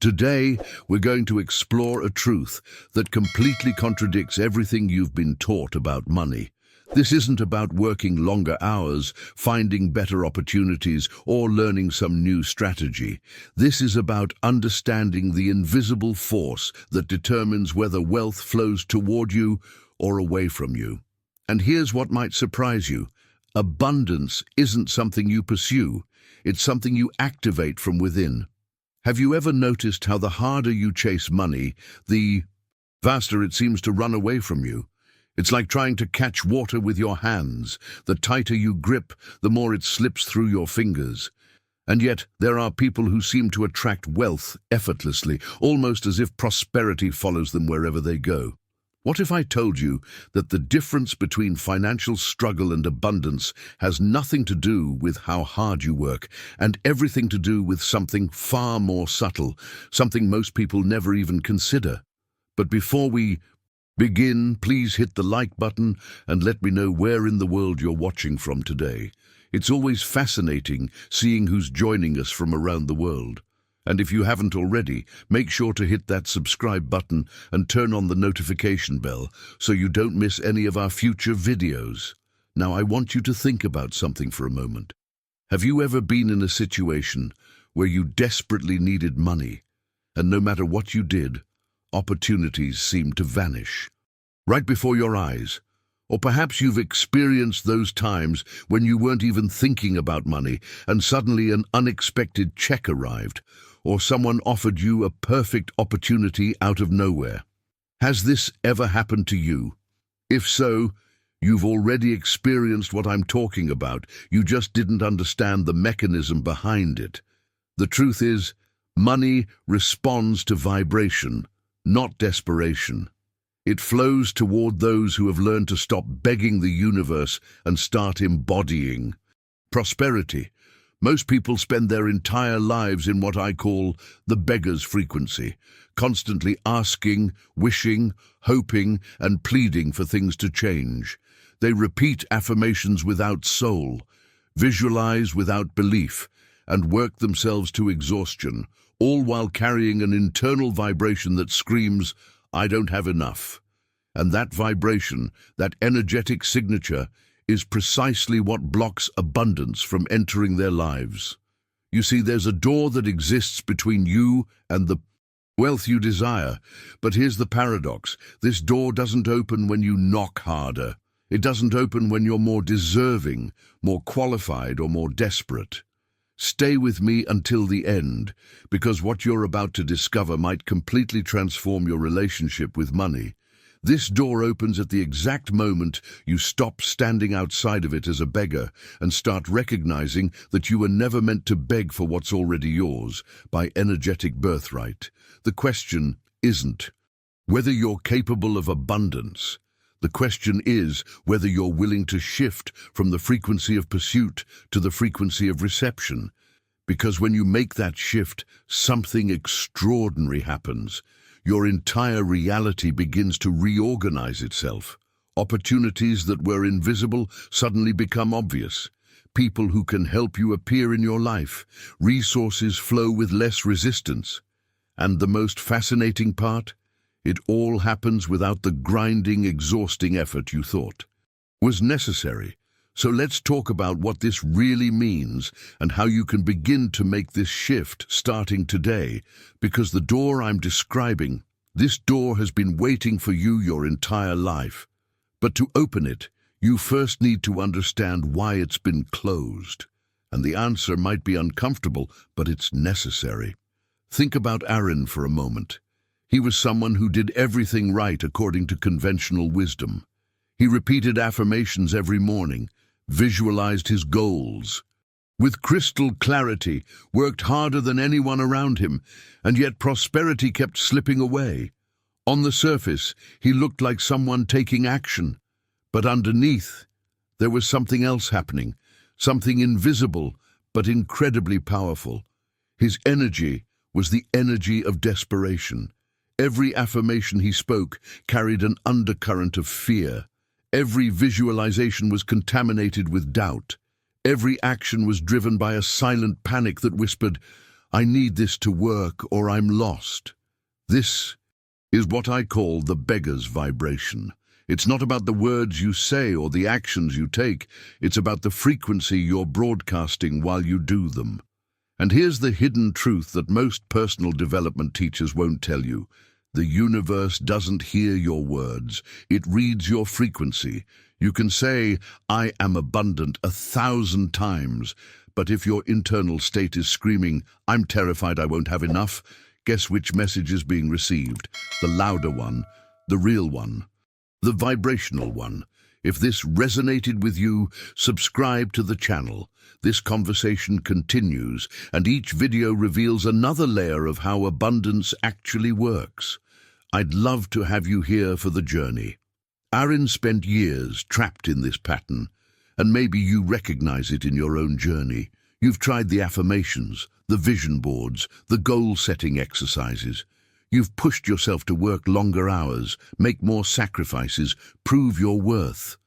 Today, we're going to explore a truth that completely contradicts everything you've been taught about money. This isn't about working longer hours, finding better opportunities, or learning some new strategy. This is about understanding the invisible force that determines whether wealth flows toward you or away from you. And here's what might surprise you. Abundance isn't something you pursue. It's something you activate from within. Have you ever noticed how the harder you chase money, the faster it seems to run away from you? It's like trying to catch water with your hands. The tighter you grip, the more it slips through your fingers. And yet, there are people who seem to attract wealth effortlessly, almost as if prosperity follows them wherever they go. What if I told you that the difference between financial struggle and abundance has nothing to do with how hard you work, and everything to do with something far more subtle, something most people never even consider? But before we begin, please hit the like button and let me know where in the world you're watching from today. It's always fascinating seeing who's joining us from around the world. And if you haven't already, make sure to hit that subscribe button and turn on the notification bell so you don't miss any of our future videos. Now, I want you to think about something for a moment. Have you ever been in a situation where you desperately needed money, and no matter what you did, opportunities seemed to vanish right before your eyes? Or perhaps you've experienced those times when you weren't even thinking about money and suddenly an unexpected check arrived, or someone offered you a perfect opportunity out of nowhere. Has this ever happened to you? If so, you've already experienced what I'm talking about. You just didn't understand the mechanism behind it. The truth is, money responds to vibration, not desperation. It flows toward those who have learned to stop begging the universe and start embodying prosperity. Most people spend their entire lives in what I call the beggar's frequency, constantly asking, wishing, hoping, and pleading for things to change. They repeat affirmations without soul, visualize without belief, and work themselves to exhaustion, all while carrying an internal vibration that screams, "I don't have enough." And that vibration, that energetic signature, is precisely what blocks abundance from entering their lives. You see, there's a door that exists between you and the wealth you desire. But here's the paradox. This door doesn't open when you knock harder. It doesn't open when you're more deserving, more qualified, or more desperate. Stay with me until the end, because what you're about to discover might completely transform your relationship with money. This door opens at the exact moment you stop standing outside of it as a beggar and start recognizing that you were never meant to beg for what's already yours by energetic birthright. The question isn't whether you're capable of abundance. The question is whether you're willing to shift from the frequency of pursuit to the frequency of reception. Because when you make that shift, something extraordinary happens. Your entire reality begins to reorganize itself. Opportunities that were invisible suddenly become obvious. People who can help you appear in your life. Resources flow with less resistance. And the most fascinating part? It all happens without the grinding, exhausting effort you thought was necessary. So let's talk about what this really means and how you can begin to make this shift starting today, because the door I'm describing, this door has been waiting for you your entire life. But to open it, you first need to understand why it's been closed. And the answer might be uncomfortable, but it's necessary. Think about Aaron for a moment. He was someone who did everything right according to conventional wisdom. He repeated affirmations every morning, visualized his goals with crystal clarity, worked harder than anyone around him, and yet prosperity kept slipping away. On the surface, he looked like someone taking action, but underneath, there was something else happening, something invisible but incredibly powerful. His energy was the energy of desperation. Every affirmation he spoke carried an undercurrent of fear. Every visualization was contaminated with doubt. Every action was driven by a silent panic that whispered, I need this to work or I'm lost. This is what I call the beggar's vibration. It's not about the words you say or the actions you take. It's about the frequency you're broadcasting while you do them. And here's the hidden truth that most personal development teachers won't tell you. The universe doesn't hear your words. It reads your frequency. You can say, "I am abundant," 1,000 times, but if your internal state is screaming, "I'm terrified I won't have enough," guess which message is being received? The louder one, the real one, the vibrational one. If this resonated with you, subscribe to the channel. This conversation continues, and each video reveals another layer of how abundance actually works. I'd love to have you here for the journey. Aaron spent years trapped in this pattern, and maybe you recognize it in your own journey. You've tried the affirmations, the vision boards, the goal-setting exercises. You've pushed yourself to work longer hours, make more sacrifices, prove your worth.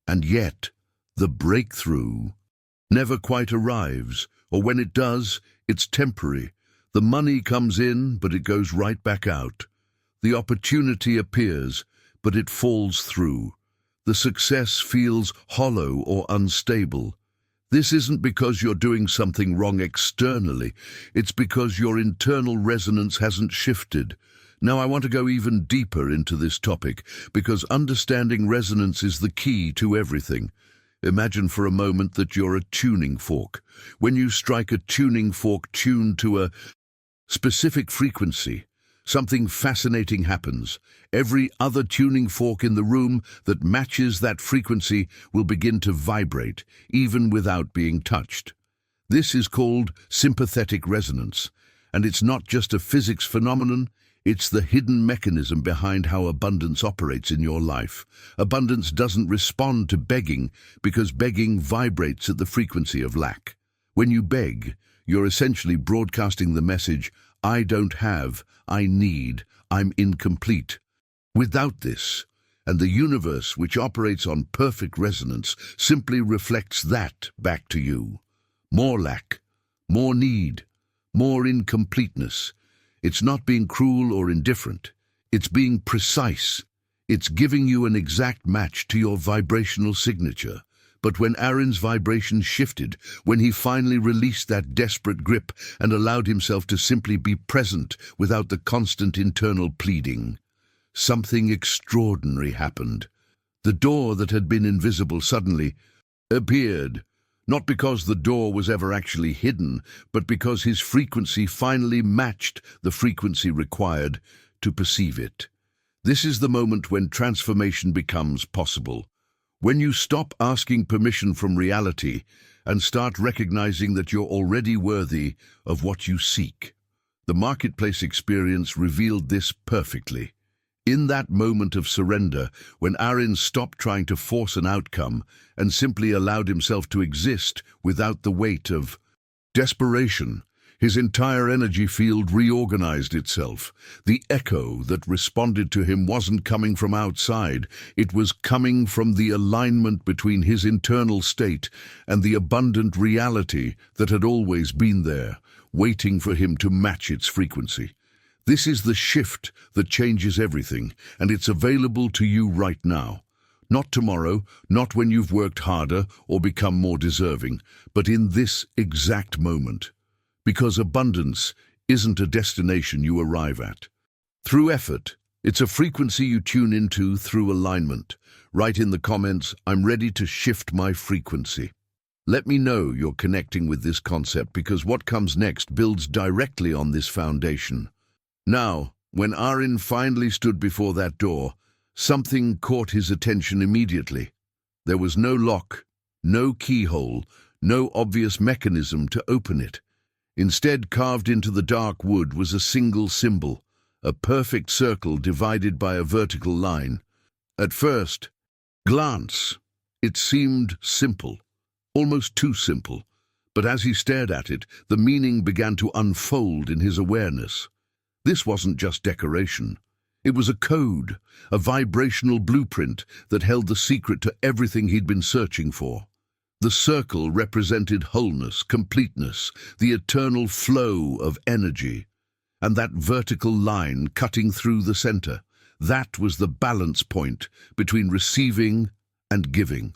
And yet, the breakthrough never quite arrives, or when it does, it's temporary. The money comes in, but it goes right back out. The opportunity appears, but it falls through. The success feels hollow or unstable. This isn't because you're doing something wrong externally. It's because your internal resonance hasn't shifted. Now, I want to go even deeper into this topic, because understanding resonance is the key to everything. Imagine for a moment that you're a tuning fork. When you strike a tuning fork tuned to a specific frequency, something fascinating happens. Every other tuning fork in the room that matches that frequency will begin to vibrate, even without being touched. This is called sympathetic resonance, and it's not just a physics phenomenon. It's the hidden mechanism behind how abundance operates in your life. Abundance doesn't respond to begging because begging vibrates at the frequency of lack. When you beg, you're essentially broadcasting the message, "I don't have, I need, I'm incomplete." Without this, and the universe, which operates on perfect resonance, simply reflects that back to you. More lack, more need, more incompleteness. It's not being cruel or indifferent. It's being precise. It's giving you an exact match to your vibrational signature. But when Aaron's vibration shifted, when he finally released that desperate grip and allowed himself to simply be present without the constant internal pleading, something extraordinary happened. The door that had been invisible suddenly appeared. Not because the door was ever actually hidden, but because his frequency finally matched the frequency required to perceive it. This is the moment when transformation becomes possible. When you stop asking permission from reality and start recognizing that you're already worthy of what you seek. The marketplace experience revealed this perfectly. In that moment of surrender, when Aaron stopped trying to force an outcome and simply allowed himself to exist without the weight of desperation, his entire energy field reorganized itself. The echo that responded to him wasn't coming from outside. It was coming from the alignment between his internal state and the abundant reality that had always been there, waiting for him to match its frequency. This is the shift that changes everything, and it's available to you right now. Not tomorrow, not when you've worked harder or become more deserving, but in this exact moment. Because abundance isn't a destination you arrive at. Through effort, it's a frequency you tune into through alignment. Write in the comments, "I'm ready to shift my frequency." Let me know you're connecting with this concept, because what comes next builds directly on this foundation. Now, when Aaron finally stood before that door, something caught his attention immediately. There was no lock, no keyhole, no obvious mechanism to open it. Instead, carved into the dark wood was a single symbol, a perfect circle divided by a vertical line. At first glance, it seemed simple, almost too simple, but as he stared at it, the meaning began to unfold in his awareness. This wasn't just decoration. It was a code, a vibrational blueprint that held the secret to everything he'd been searching for. The circle represented wholeness, completeness, the eternal flow of energy. And that vertical line cutting through the center, that was the balance point between receiving and giving.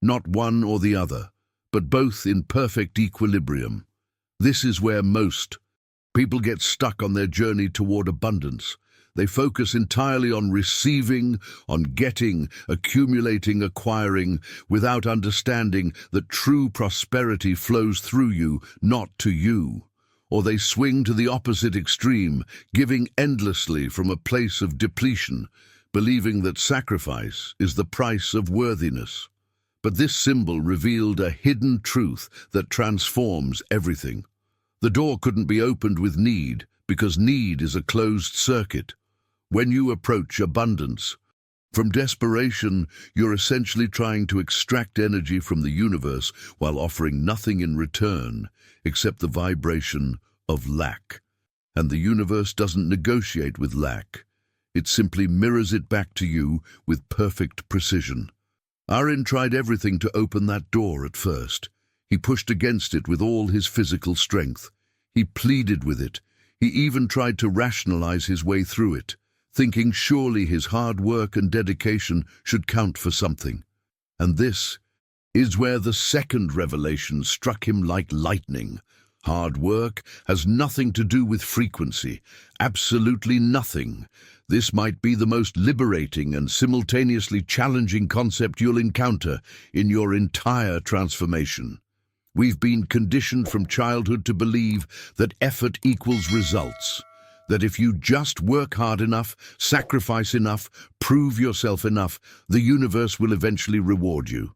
Not one or the other, but both in perfect equilibrium. This is where most people get stuck on their journey toward abundance. They focus entirely on receiving, on getting, accumulating, acquiring, without understanding that true prosperity flows through you, not to you. Or they swing to the opposite extreme, giving endlessly from a place of depletion, believing that sacrifice is the price of worthiness. But this symbol revealed a hidden truth that transforms everything. The door couldn't be opened with need, because need is a closed circuit. When you approach abundance, from desperation, you're essentially trying to extract energy from the universe while offering nothing in return except the vibration of lack. And the universe doesn't negotiate with lack. It simply mirrors it back to you with perfect precision. Aaron tried everything to open that door at first. He pushed against it with all his physical strength. He pleaded with it. He even tried to rationalize his way through it, thinking surely his hard work and dedication should count for something. And this is where the second revelation struck him like lightning. Hard work has nothing to do with frequency, absolutely nothing. This might be the most liberating and simultaneously challenging concept you'll encounter in your entire transformation. We've been conditioned from childhood to believe that effort equals results. That if you just work hard enough, sacrifice enough, prove yourself enough, the universe will eventually reward you.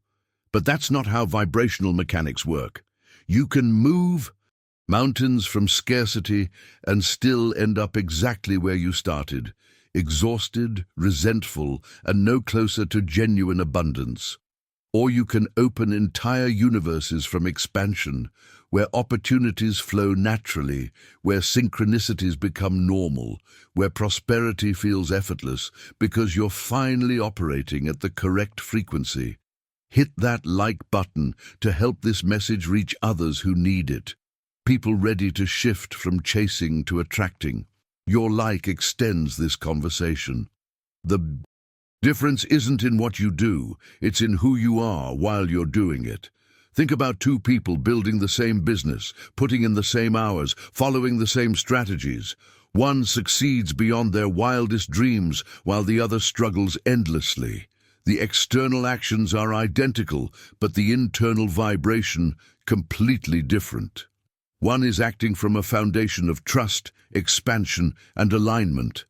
But that's not how vibrational mechanics work. You can move mountains from scarcity and still end up exactly where you started, exhausted, resentful, and no closer to genuine abundance. Or you can open entire universes from expansion, where opportunities flow naturally, where synchronicities become normal, where prosperity feels effortless because you're finally operating at the correct frequency. Hit that like button to help this message reach others who need it. People ready to shift from chasing to attracting. Your like extends this conversation. The difference isn't in what you do, it's in who you are while you're doing it. Think about two people building the same business, putting in the same hours, following the same strategies. One succeeds beyond their wildest dreams, while the other struggles endlessly. The external actions are identical, but the internal vibration completely different. One is acting from a foundation of trust, expansion, and alignment.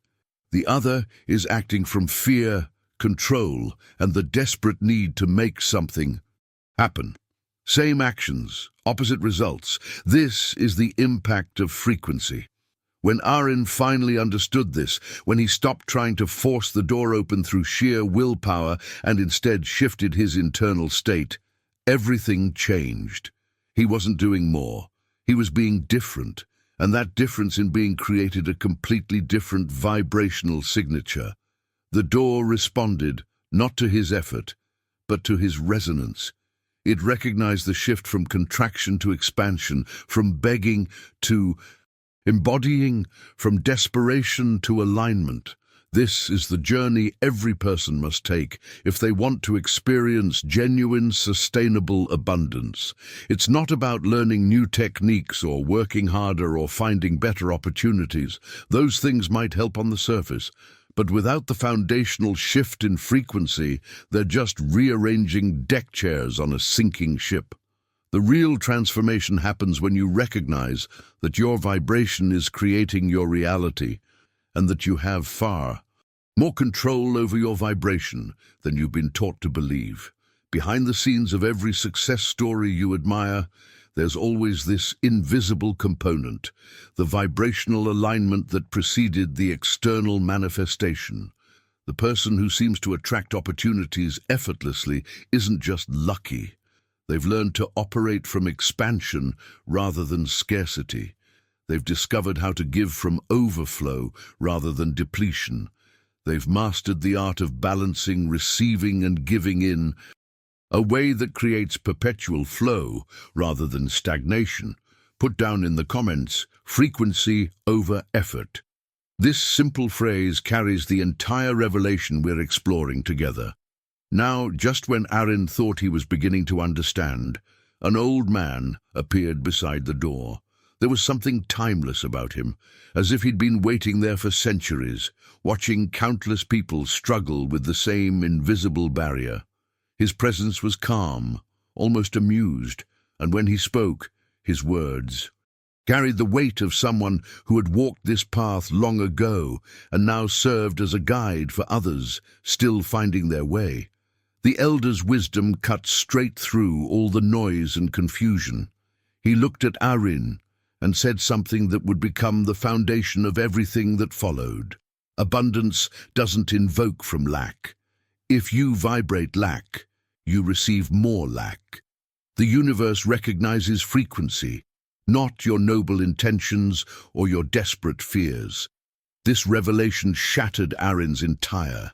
The other is acting from fear, control, and the desperate need to make something happen. Same actions, opposite results. This is the impact of frequency. When Aaron finally understood this, when he stopped trying to force the door open through sheer willpower and instead shifted his internal state, everything changed. He wasn't doing more. He was being different, and that difference in being created a completely different vibrational signature. The door responded, not to his effort, but to his resonance. It recognized the shift from contraction to expansion, from begging to embodying, from desperation to alignment. This is the journey every person must take if they want to experience genuine, sustainable abundance. It's not about learning new techniques or working harder or finding better opportunities. Those things might help on the surface, but without the foundational shift in frequency, they're just rearranging deck chairs on a sinking ship. The real transformation happens when you recognize that your vibration is creating your reality and that you have far more control over your vibration than you've been taught to believe. Behind the scenes of every success story you admire, there's always this invisible component, the vibrational alignment that preceded the external manifestation. The person who seems to attract opportunities effortlessly isn't just lucky. They've learned to operate from expansion rather than scarcity. They've discovered how to give from overflow rather than depletion. They've mastered the art of balancing receiving and giving in a way that creates perpetual flow rather than stagnation. Put down in the comments, frequency over effort. This simple phrase carries the entire revelation we're exploring together. Now, just when Aaron thought he was beginning to understand, an old man appeared beside the door. There was something timeless about him, as if he'd been waiting there for centuries, watching countless people struggle with the same invisible barrier. His presence was calm, almost amused, and when he spoke, his words carried the weight of someone who had walked this path long ago and now served as a guide for others still finding their way. The elder's wisdom cut straight through all the noise and confusion. He looked at Aaron and said something that would become the foundation of everything that followed. Abundance doesn't invoke from lack. If you vibrate lack, you receive more lack. The universe recognizes frequency, not your noble intentions or your desperate fears. This revelation shattered Aaron's entire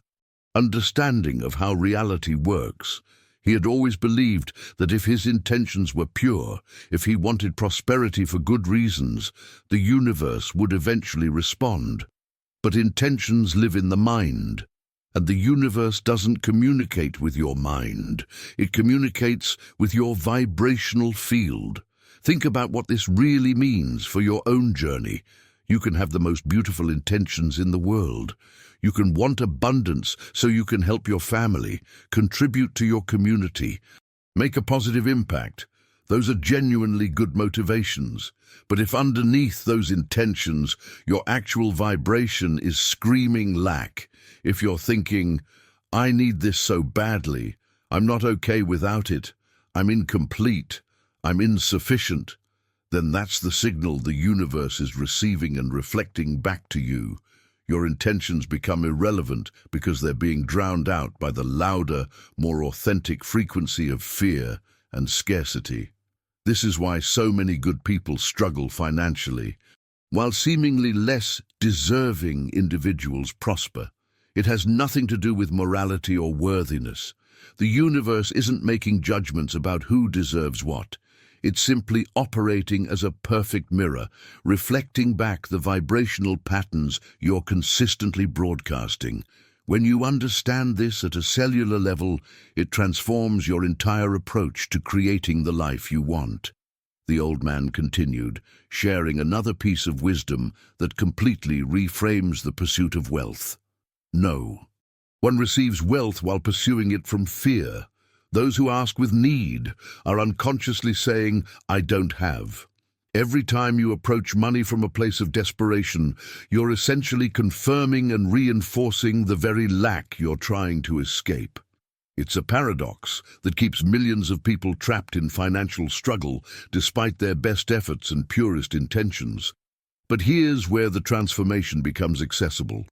understanding of how reality works. He had always believed that if his intentions were pure, if he wanted prosperity for good reasons, the universe would eventually respond. But intentions live in the mind, and the universe doesn't communicate with your mind. It communicates with your vibrational field. Think about what this really means for your own journey. You can have the most beautiful intentions in the world. You can want abundance so you can help your family, contribute to your community, make a positive impact. Those are genuinely good motivations. But if underneath those intentions, your actual vibration is screaming lack, if you're thinking, I need this so badly, I'm not okay without it, I'm incomplete, I'm insufficient, then that's the signal the universe is receiving and reflecting back to you. Your intentions become irrelevant because they're being drowned out by the louder, more authentic frequency of fear and scarcity. This is why so many good people struggle financially, while seemingly less deserving individuals prosper. It has nothing to do with morality or worthiness. The universe isn't making judgments about who deserves what. It's simply operating as a perfect mirror, reflecting back the vibrational patterns you're consistently broadcasting. When you understand this at a cellular level, it transforms your entire approach to creating the life you want. The old man continued, sharing another piece of wisdom that completely reframes the pursuit of wealth. No. One receives wealth while pursuing it from fear. Those who ask with need are unconsciously saying, I don't have. Every time you approach money from a place of desperation, you're essentially confirming and reinforcing the very lack you're trying to escape. It's a paradox that keeps millions of people trapped in financial struggle despite their best efforts and purest intentions. But here's where the transformation becomes accessible.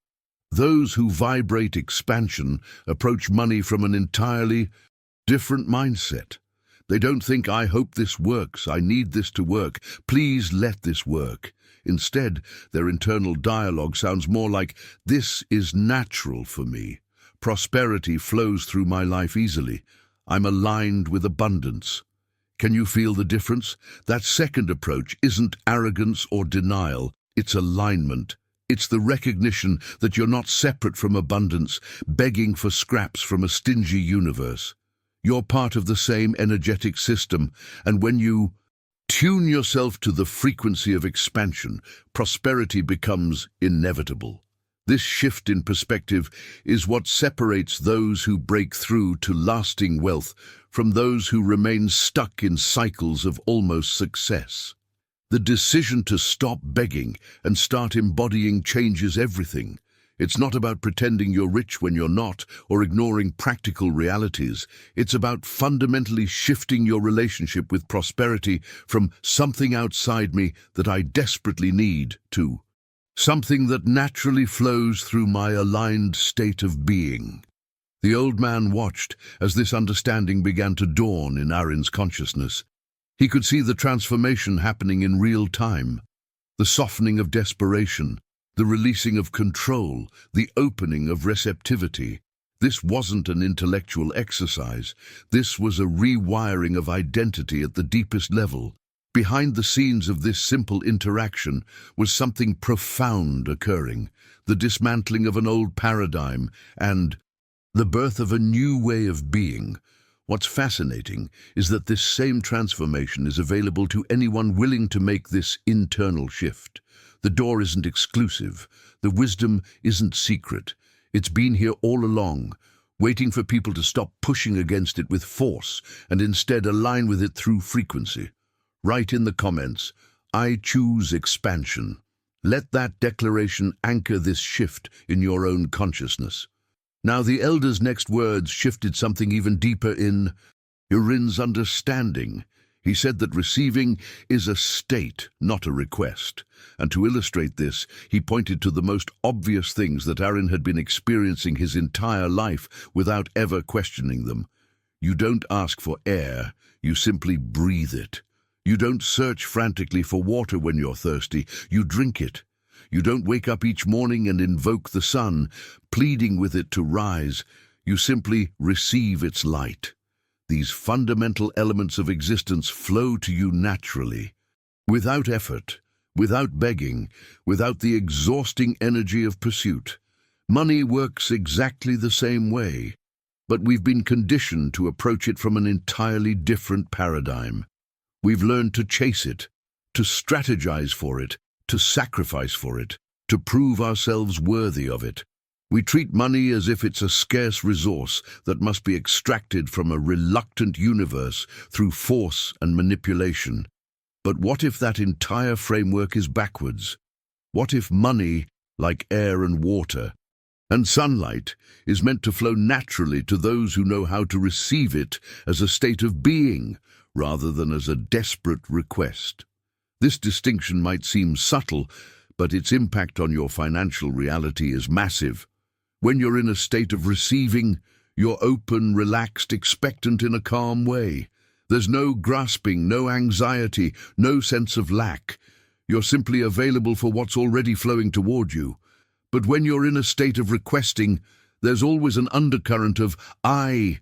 Those who vibrate expansion approach money from an entirely different mindset. They don't think, I hope this works, I need this to work, please let this work. Instead, their internal dialogue sounds more like, this is natural for me. Prosperity flows through my life easily. I'm aligned with abundance. Can you feel the difference? That second approach isn't arrogance or denial, it's alignment. It's the recognition that you're not separate from abundance, begging for scraps from a stingy universe. You're part of the same energetic system, and when you tune yourself to the frequency of expansion, prosperity becomes inevitable. This shift in perspective is what separates those who break through to lasting wealth from those who remain stuck in cycles of almost success. The decision to stop begging and start embodying changes everything. It's not about pretending you're rich when you're not, or ignoring practical realities. It's about fundamentally shifting your relationship with prosperity from something outside me that I desperately need to something that naturally flows through my aligned state of being. The old man watched as this understanding began to dawn in Aaron's consciousness. He could see the transformation happening in real time, the softening of desperation, the releasing of control, the opening of receptivity. This wasn't an intellectual exercise. This was a rewiring of identity at the deepest level. Behind the scenes of this simple interaction was something profound occurring, the dismantling of an old paradigm and the birth of a new way of being. What's fascinating is that this same transformation is available to anyone willing to make this internal shift. The door isn't exclusive. The wisdom isn't secret. It's been here all along, waiting for people to stop pushing against it with force and instead align with it through frequency. Write in the comments, "I choose expansion." Let that declaration anchor this shift in your own consciousness. Now the elder's next words shifted something even deeper in Urin's understanding. He said that receiving is a state, not a request. And to illustrate this, he pointed to the most obvious things that Aaron had been experiencing his entire life without ever questioning them. You don't ask for air, you simply breathe it. You don't search frantically for water when you're thirsty, you drink it. You don't wake up each morning and invoke the sun, pleading with it to rise. You simply receive its light. These fundamental elements of existence flow to you naturally, without effort, without begging, without the exhausting energy of pursuit. Money works exactly the same way, but we've been conditioned to approach it from an entirely different paradigm. We've learned to chase it, to strategize for it, to sacrifice for it, to prove ourselves worthy of it. We treat money as if it's a scarce resource that must be extracted from a reluctant universe through force and manipulation. But what if that entire framework is backwards? What if money, like air and water, and sunlight, is meant to flow naturally to those who know how to receive it as a state of being, rather than as a desperate request? This distinction might seem subtle, but its impact on your financial reality is massive. When you're in a state of receiving, you're open, relaxed, expectant in a calm way. There's no grasping, no anxiety, no sense of lack. You're simply available for what's already flowing toward you. But when you're in a state of requesting, there's always an undercurrent of, "I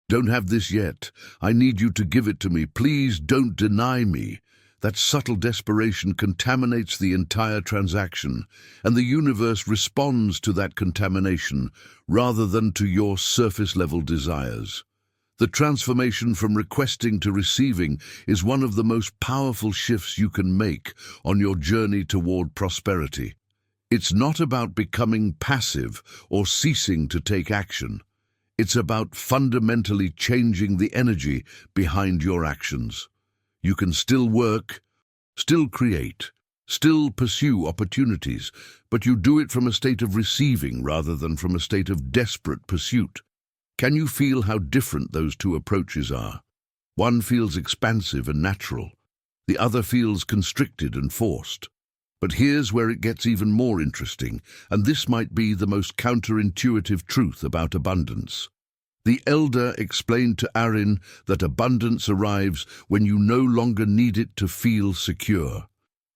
don't have this yet. I need you to give it to me. Please don't deny me." That subtle desperation contaminates the entire transaction, and the universe responds to that contamination rather than to your surface-level desires. The transformation from requesting to receiving is one of the most powerful shifts you can make on your journey toward prosperity. It's not about becoming passive or ceasing to take action. It's about fundamentally changing the energy behind your actions. You can still work, still create, still pursue opportunities, but you do it from a state of receiving rather than from a state of desperate pursuit. Can you feel how different those two approaches are? One feels expansive and natural. The other feels constricted and forced. But here's where it gets even more interesting, and this might be the most counterintuitive truth about abundance. The elder explained to Aaron that abundance arrives when you no longer need it to feel secure.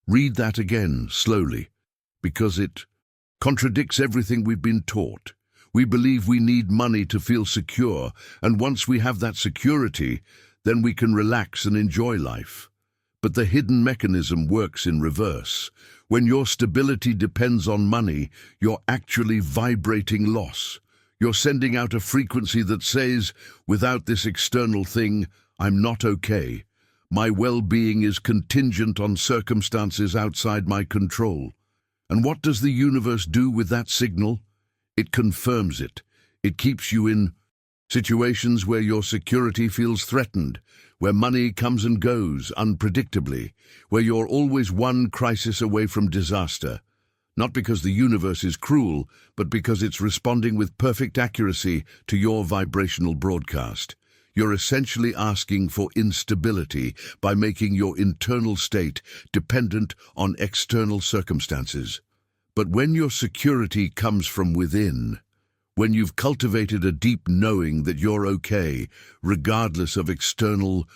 Read that again, slowly, because it contradicts everything we've been taught. We believe we need money to feel secure, and once we have that security, then we can relax and enjoy life. But the hidden mechanism works in reverse. When your stability depends on money, you're actually vibrating loss. You're sending out a frequency that says, without this external thing, I'm not okay. My well-being is contingent on circumstances outside my control. And what does the universe do with that signal? It confirms it. It keeps you in situations where your security feels threatened, where money comes and goes unpredictably, where you're always one crisis away from disaster. Not because the universe is cruel, but because it's responding with perfect accuracy to your vibrational broadcast. You're essentially asking for instability by making your internal state dependent on external circumstances. But when your security comes from within, when you've cultivated a deep knowing that you're okay, regardless of external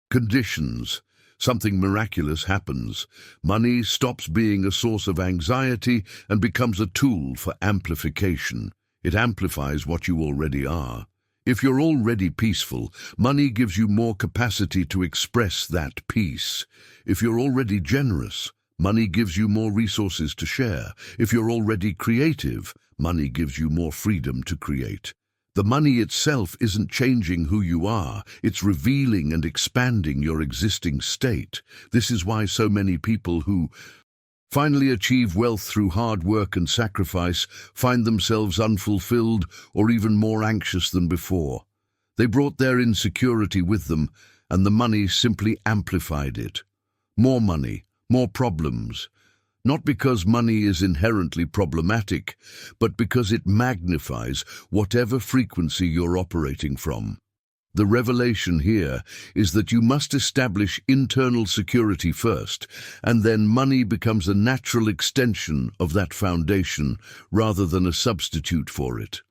conditions, something miraculous happens. Money stops being a source of anxiety and becomes a tool for amplification. It amplifies what you already are. If you're already peaceful, money gives you more capacity to express that peace. If you're already generous, money gives you more resources to share. If you're already creative, money gives you more freedom to create. The money itself isn't changing who you are, it's revealing and expanding your existing state. This is why so many people who finally achieve wealth through hard work and sacrifice find themselves unfulfilled or even more anxious than before. They brought their insecurity with them, and the money simply amplified it. More money, more problems. Not because money is inherently problematic, but because it magnifies whatever frequency you're operating from. The revelation here is that you must establish internal security first, and then money becomes a natural extension of that foundation rather than a substitute for it.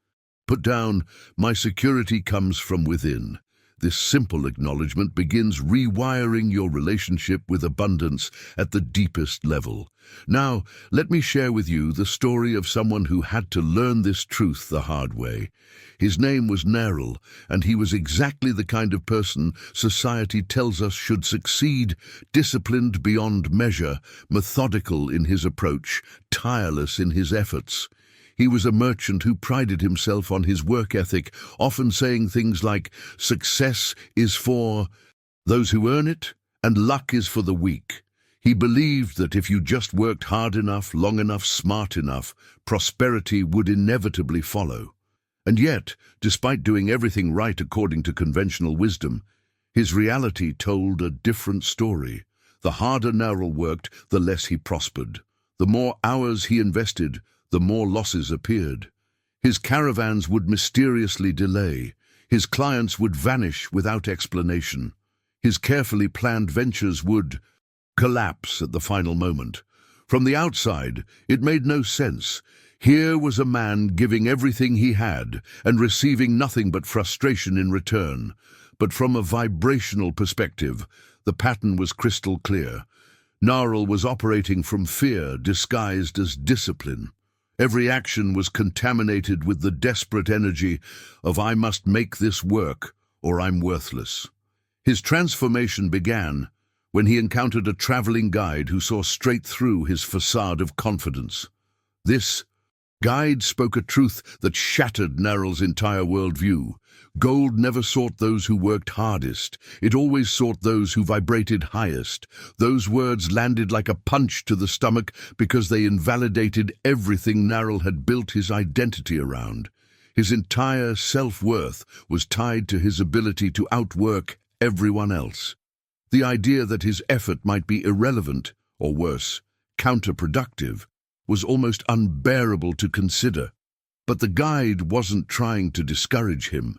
Put down, "My security comes from within." This simple acknowledgement begins rewiring your relationship with abundance at the deepest level. Now, let me share with you the story of someone who had to learn this truth the hard way. His name was Neril, and he was exactly the kind of person society tells us should succeed: disciplined beyond measure, methodical in his approach, tireless in his efforts. He was a merchant who prided himself on his work ethic, often saying things like, "Success is for those who earn it, and luck is for the weak." He believed that if you just worked hard enough, long enough, smart enough, prosperity would inevitably follow. And yet, despite doing everything right according to conventional wisdom, his reality told a different story. The harder Neril worked, the less he prospered. The more hours he invested, the more losses appeared. His caravans would mysteriously delay. His clients would vanish without explanation. His carefully planned ventures would collapse at the final moment. From the outside, it made no sense. Here was a man giving everything he had and receiving nothing but frustration in return. But from a vibrational perspective, the pattern was crystal clear. Neril was operating from fear disguised as discipline. Every action was contaminated with the desperate energy of "I must make this work or I'm worthless." His transformation began when he encountered a traveling guide who saw straight through his facade of confidence. This guide spoke a truth that shattered Neril's entire worldview. Gold never sought those who worked hardest. It always sought those who vibrated highest. Those words landed like a punch to the stomach because they invalidated everything Neril had built his identity around. His entire self-worth was tied to his ability to outwork everyone else. The idea that his effort might be irrelevant, or worse, counterproductive, was almost unbearable to consider. But the guide wasn't trying to discourage him.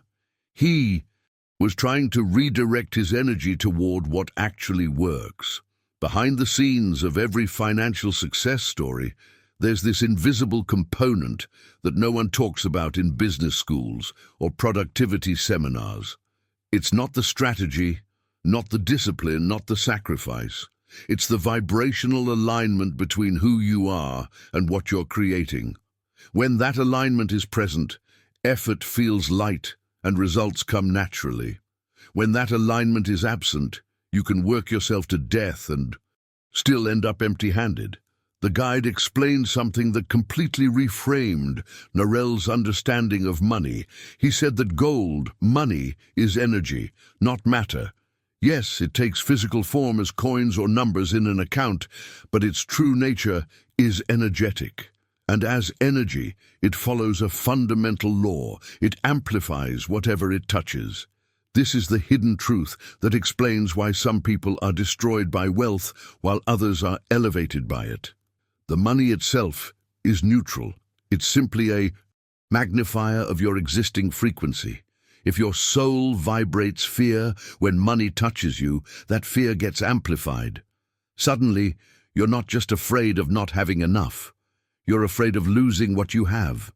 He was trying to redirect his energy toward what actually works. Behind the scenes of every financial success story, there's this invisible component that no one talks about in business schools or productivity seminars. It's not the strategy, not the discipline, not the sacrifice. It's the vibrational alignment between who you are and what you're creating. When that alignment is present, effort feels light and results come naturally. When that alignment is absent, you can work yourself to death and still end up empty-handed. The guide explained something that completely reframed Neril's understanding of money. He said that gold, money, is energy, not matter. Yes, it takes physical form as coins or numbers in an account, but its true nature is energetic. And as energy, it follows a fundamental law. It amplifies whatever it touches. This is the hidden truth that explains why some people are destroyed by wealth while others are elevated by it. The money itself is neutral. It's simply a magnifier of your existing frequency. If your soul vibrates fear when money touches you, that fear gets amplified. Suddenly, you're not just afraid of not having enough. You're afraid of losing what you have.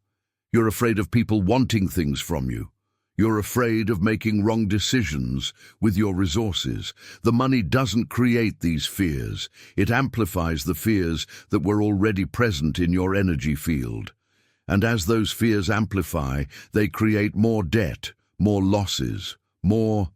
You're afraid of people wanting things from you. You're afraid of making wrong decisions with your resources. The money doesn't create these fears. It amplifies the fears that were already present in your energy field. And as those fears amplify, they create more debt, more losses, more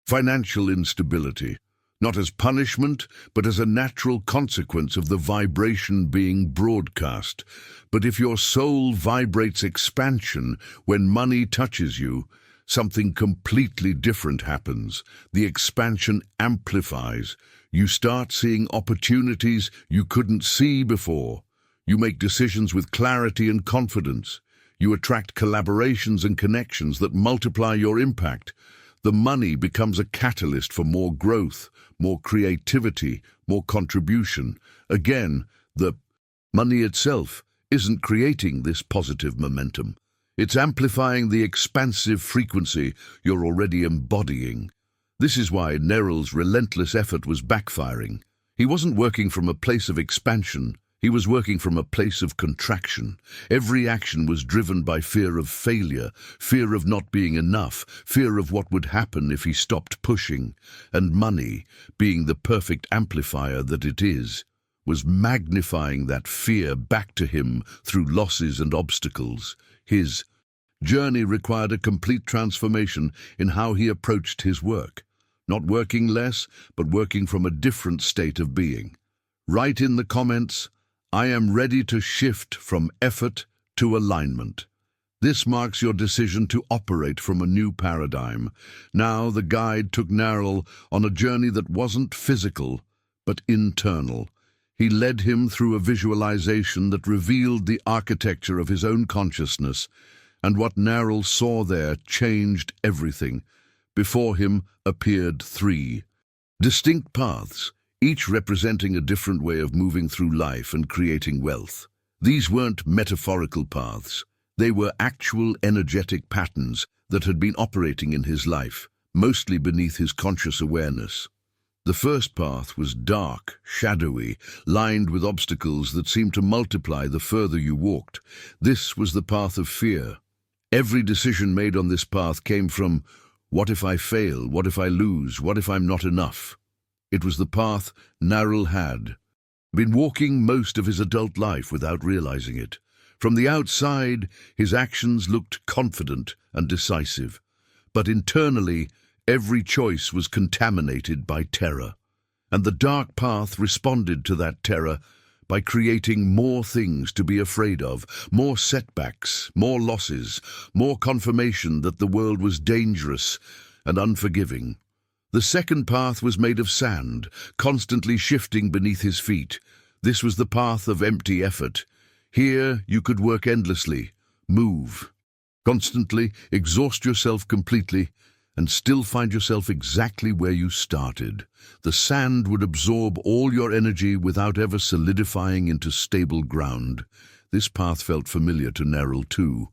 financial instability, not as punishment, but as a natural consequence of the vibration being broadcast. But if your soul vibrates expansion, when money touches you, something completely different happens. The expansion amplifies. You start seeing opportunities you couldn't see before. You make decisions with clarity and confidence. You attract collaborations and connections that multiply your impact. The money becomes a catalyst for more growth, more creativity, more contribution. Again, the money itself isn't creating this positive momentum. It's amplifying the expansive frequency you're already embodying. This is why Neryl's relentless effort was backfiring. He wasn't working from a place of expansion. He was working from a place of contraction. Every action was driven by fear of failure, fear of not being enough, fear of what would happen if he stopped pushing. And money, being the perfect amplifier that it is, was magnifying that fear back to him through losses and obstacles. His journey required a complete transformation in how he approached his work. Not working less, but working from a different state of being. Write in the comments, "I am ready to shift from effort to alignment." This marks your decision to operate from a new paradigm. Now the guide took Neryl on a journey that wasn't physical, but internal. He led him through a visualization that revealed the architecture of his own consciousness, and what Neryl saw there changed everything. Before him appeared 3 distinct paths, each representing a different way of moving through life and creating wealth. These weren't metaphorical paths. They were actual energetic patterns that had been operating in his life, mostly beneath his conscious awareness. The first path was dark, shadowy, lined with obstacles that seemed to multiply the further you walked. This was the path of fear. Every decision made on this path came from, what if I fail? What if I lose? What if I'm not enough? It was the path Neryl had been walking most of his adult life without realizing it. From the outside, his actions looked confident and decisive, but internally, every choice was contaminated by terror. And the dark path responded to that terror by creating more things to be afraid of, more setbacks, more losses, more confirmation that the world was dangerous and unforgiving. The second path was made of sand, constantly shifting beneath his feet. This was the path of empty effort. Here you could work endlessly, move, constantly exhaust yourself completely, and still find yourself exactly where you started. The sand would absorb all your energy without ever solidifying into stable ground. This path felt familiar to Neryl too.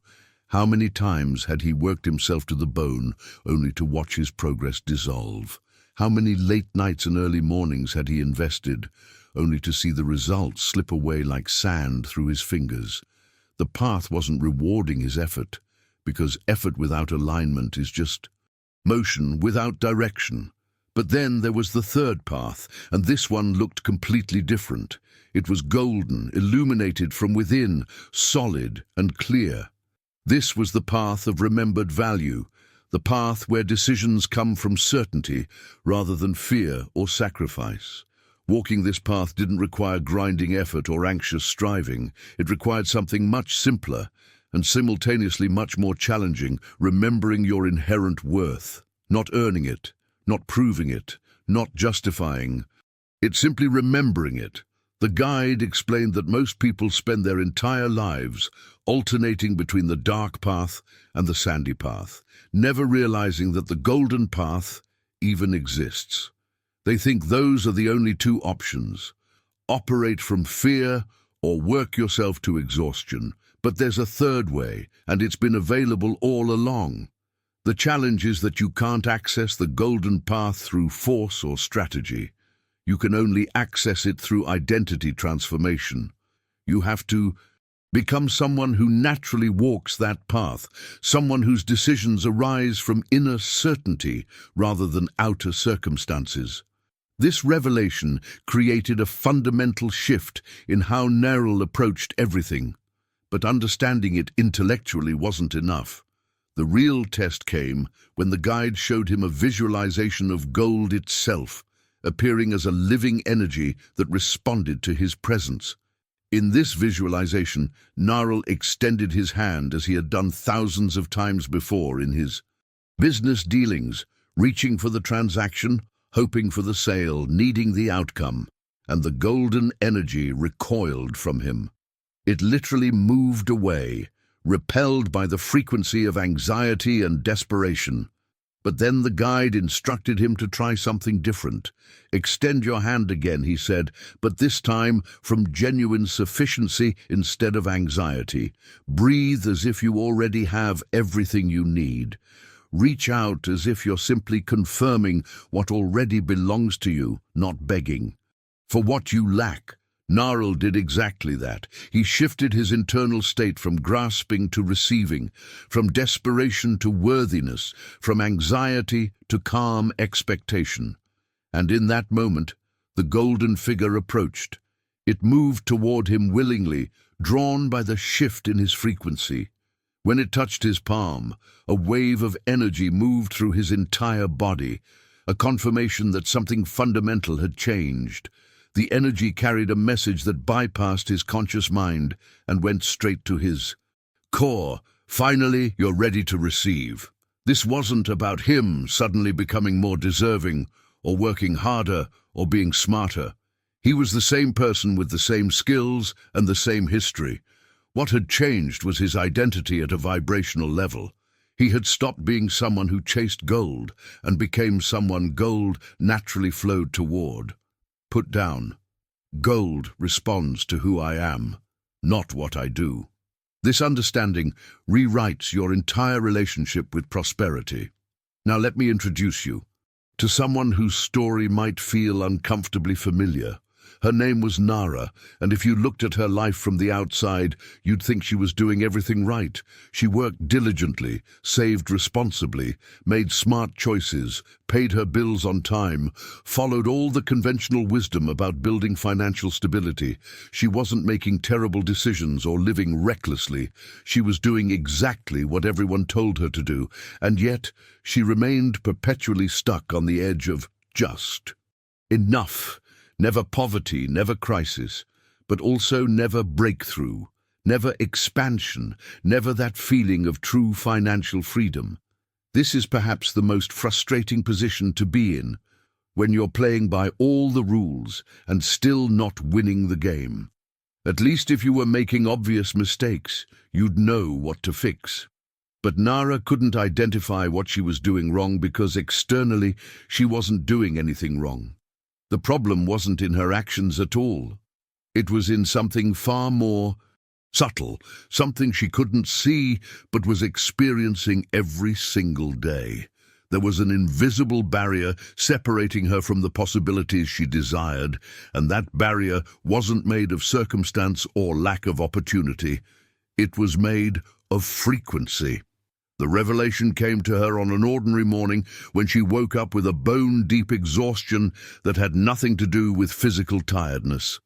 How many times had he worked himself to the bone, only to watch his progress dissolve? How many late nights and early mornings had he invested, only to see the results slip away like sand through his fingers? The path wasn't rewarding his effort, because effort without alignment is just motion without direction. But then there was the third path, and this one looked completely different. It was golden, illuminated from within, solid and clear. This was the path of remembered value, the path where decisions come from certainty rather than fear or sacrifice. Walking this path didn't require grinding effort or anxious striving. It required something much simpler and simultaneously much more challenging, remembering your inherent worth, not earning it, not proving it, not justifying it, simply remembering it. The guide explained that most people spend their entire lives alternating between the dark path and the sandy path, never realizing that the golden path even exists. They think those are the only two options: operate from fear or work yourself to exhaustion. But there's a third way, and it's been available all along. The challenge is that you can't access the golden path through force or strategy. You can only access it through identity transformation. You have to become someone who naturally walks that path, someone whose decisions arise from inner certainty rather than outer circumstances. This revelation created a fundamental shift in how Neryl approached everything. But understanding it intellectually wasn't enough. The real test came when the guide showed him a visualization of gold itself, appearing as a living energy that responded to his presence. In this visualization, Narl extended his hand as he had done thousands of times before in his business dealings, reaching for the transaction, hoping for the sale, needing the outcome, and the golden energy recoiled from him. It literally moved away, repelled by the frequency of anxiety and desperation. But then the guide instructed him to try something different. "Extend your hand again," he said, "but this time from genuine sufficiency instead of anxiety. Breathe as if you already have everything you need. Reach out as if you're simply confirming what already belongs to you, not begging for what you lack." Narl did exactly that. He shifted his internal state from grasping to receiving, from desperation to worthiness, from anxiety to calm expectation. And in that moment, the golden figure approached. It moved toward him willingly, drawn by the shift in his frequency. When it touched his palm, a wave of energy moved through his entire body, a confirmation that something fundamental had changed. The energy carried a message that bypassed his conscious mind and went straight to his core. Finally, you're ready to receive. This wasn't about him suddenly becoming more deserving, or working harder, or being smarter. He was the same person with the same skills and the same history. What had changed was his identity at a vibrational level. He had stopped being someone who chased gold and became someone gold naturally flowed toward. Put down. Gold responds to who I am, not what I do. This understanding rewrites your entire relationship with prosperity. Now let me introduce you to someone whose story might feel uncomfortably familiar. Her name was Nara, and if you looked at her life from the outside, you'd think she was doing everything right. She worked diligently, saved responsibly, made smart choices, paid her bills on time, followed all the conventional wisdom about building financial stability. She wasn't making terrible decisions or living recklessly. She was doing exactly what everyone told her to do, and yet she remained perpetually stuck on the edge of just enough. Never poverty, never crisis, but also never breakthrough, never expansion, never that feeling of true financial freedom. This is perhaps the most frustrating position to be in, when you're playing by all the rules and still not winning the game. At least if you were making obvious mistakes, you'd know what to fix. But Nara couldn't identify what she was doing wrong because externally she wasn't doing anything wrong. The problem wasn't in her actions at all. It was in something far more subtle, something she couldn't see but was experiencing every single day. There was an invisible barrier separating her from the possibilities she desired, and that barrier wasn't made of circumstance or lack of opportunity. It was made of frequency. The revelation came to her on an ordinary morning when she woke up with a bone-deep exhaustion that had nothing to do with physical tiredness.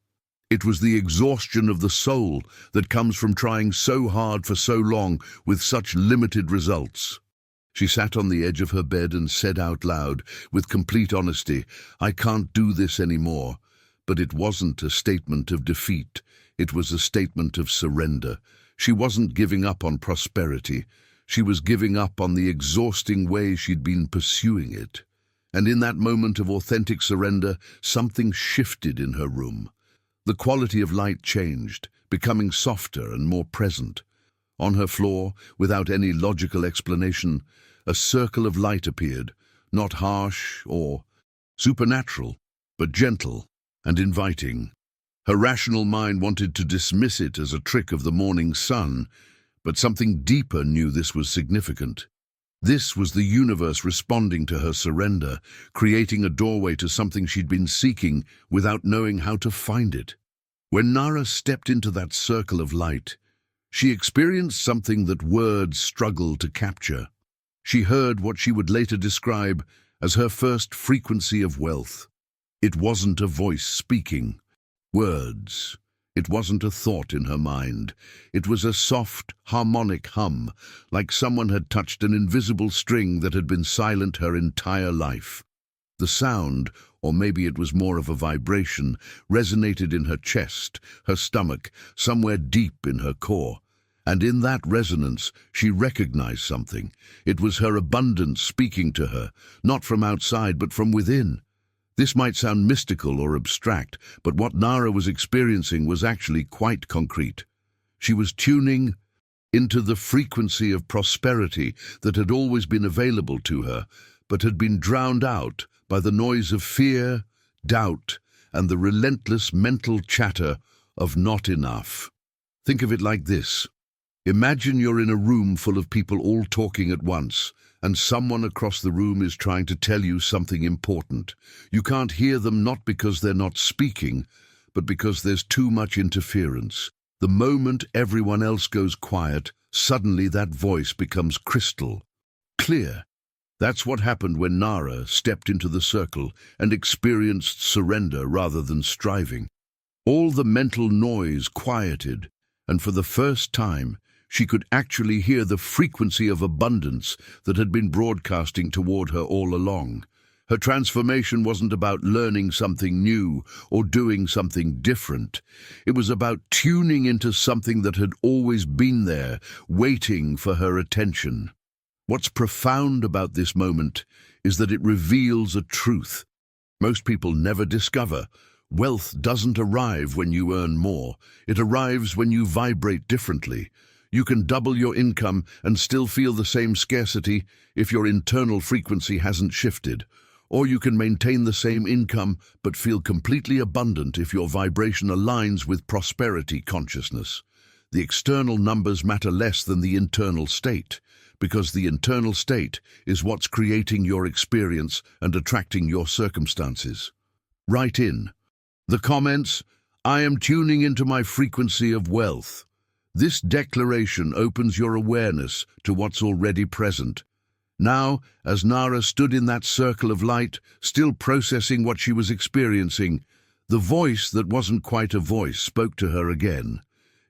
It was the exhaustion of the soul that comes from trying so hard for so long with such limited results. She sat on the edge of her bed and said out loud, with complete honesty, "I can't do this anymore." But it wasn't a statement of defeat. It was a statement of surrender. She wasn't giving up on prosperity. She was giving up on the exhausting way she'd been pursuing it. And in that moment of authentic surrender, something shifted in her room. The quality of light changed, becoming softer and more present. On her floor, without any logical explanation, a circle of light appeared, not harsh or supernatural, but gentle and inviting. Her rational mind wanted to dismiss it as a trick of the morning sun, but something deeper knew this was significant. This was the universe responding to her surrender, creating a doorway to something she'd been seeking without knowing how to find it. When Nara stepped into that circle of light, she experienced something that words struggle to capture. She heard what she would later describe as her first frequency of wealth. It wasn't a voice speaking. Words. It wasn't a thought in her mind. It was a soft, harmonic hum, like someone had touched an invisible string that had been silent her entire life. The sound, or maybe it was more of a vibration, resonated in her chest, her stomach, somewhere deep in her core. And in that resonance, she recognized something. It was her abundance speaking to her, not from outside but from within. This might sound mystical or abstract, but what Nara was experiencing was actually quite concrete. She was tuning into the frequency of prosperity that had always been available to her, but had been drowned out by the noise of fear, doubt, and the relentless mental chatter of not enough. Think of it like this. Imagine you're in a room full of people all talking at once, and someone across the room is trying to tell you something important. You can't hear them not because they're not speaking, but because there's too much interference. The moment everyone else goes quiet, suddenly that voice becomes crystal clear. That's what happened when Nara stepped into the circle and experienced surrender rather than striving. All the mental noise quieted, and for the first time, she could actually hear the frequency of abundance that had been broadcasting toward her all along. Her transformation wasn't about learning something new or doing something different. It was about tuning into something that had always been there, waiting for her attention. What's profound about this moment is that it reveals a truth most people never discover. Wealth doesn't arrive when you earn more. It arrives when you vibrate differently. You can double your income and still feel the same scarcity if your internal frequency hasn't shifted. Or you can maintain the same income but feel completely abundant if your vibration aligns with prosperity consciousness. The external numbers matter less than the internal state, because the internal state is what's creating your experience and attracting your circumstances. Write in the comments, "I am tuning into my frequency of wealth." This declaration opens your awareness to what's already present. Now, as Nara stood in that circle of light, still processing what she was experiencing, the voice that wasn't quite a voice spoke to her again.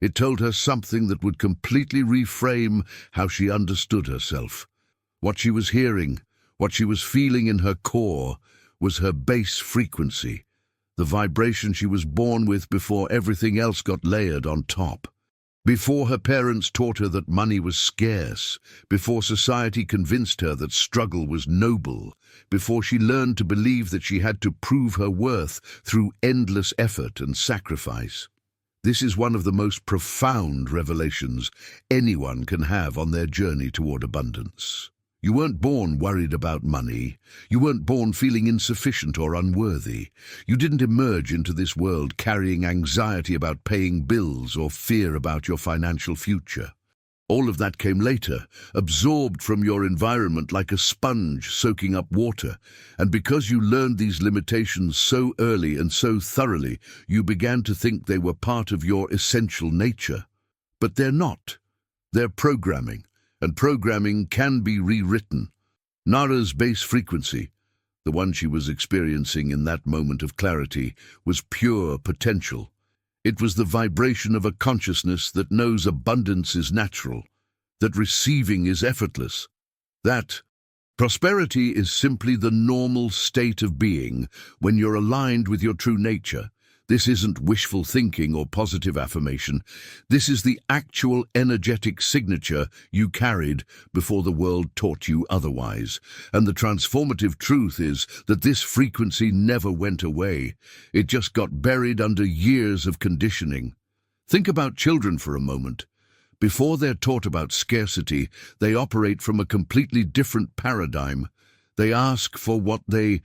It told her something that would completely reframe how she understood herself. What she was hearing, what she was feeling in her core, was her base frequency, the vibration she was born with before everything else got layered on top. Before her parents taught her that money was scarce, before society convinced her that struggle was noble, before she learned to believe that she had to prove her worth through endless effort and sacrifice. This is one of the most profound revelations anyone can have on their journey toward abundance. You weren't born worried about money. You weren't born feeling insufficient or unworthy. You didn't emerge into this world carrying anxiety about paying bills or fear about your financial future. All of that came later, absorbed from your environment like a sponge soaking up water. And because you learned these limitations so early and so thoroughly, you began to think they were part of your essential nature. But they're not. They're programming. And programming can be rewritten. Nara's base frequency, the one she was experiencing in that moment of clarity, was pure potential. It was the vibration of a consciousness that knows abundance is natural, that receiving is effortless, that prosperity is simply the normal state of being when you're aligned with your true nature. This isn't wishful thinking or positive affirmation. This is the actual energetic signature you carried before the world taught you otherwise. And the transformative truth is that this frequency never went away. It just got buried under years of conditioning. Think about children for a moment. Before they're taught about scarcity, they operate from a completely different paradigm. They ask for what they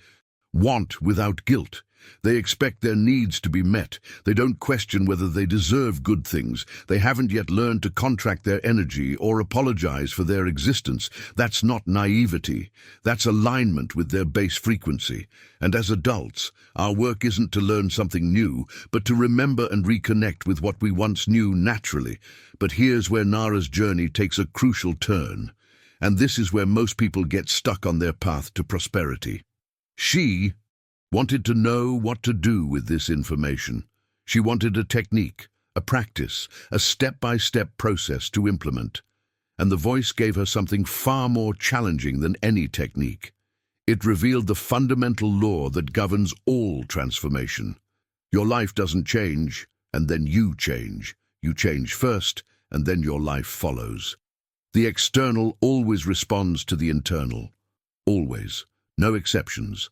want without guilt. They expect their needs to be met. They don't question whether they deserve good things. They haven't yet learned to contract their energy or apologize for their existence. That's not naivety. That's alignment with their base frequency. And as adults, our work isn't to learn something new, but to remember and reconnect with what we once knew naturally. But here's where Nara's journey takes a crucial turn. And this is where most people get stuck on their path to prosperity. She wanted to know what to do with this information. She wanted a technique, a practice, a step-by-step process to implement. And the voice gave her something far more challenging than any technique. It revealed the fundamental law that governs all transformation. Your life doesn't change, and then you change. You change first, and then your life follows. The external always responds to the internal. Always. No exceptions.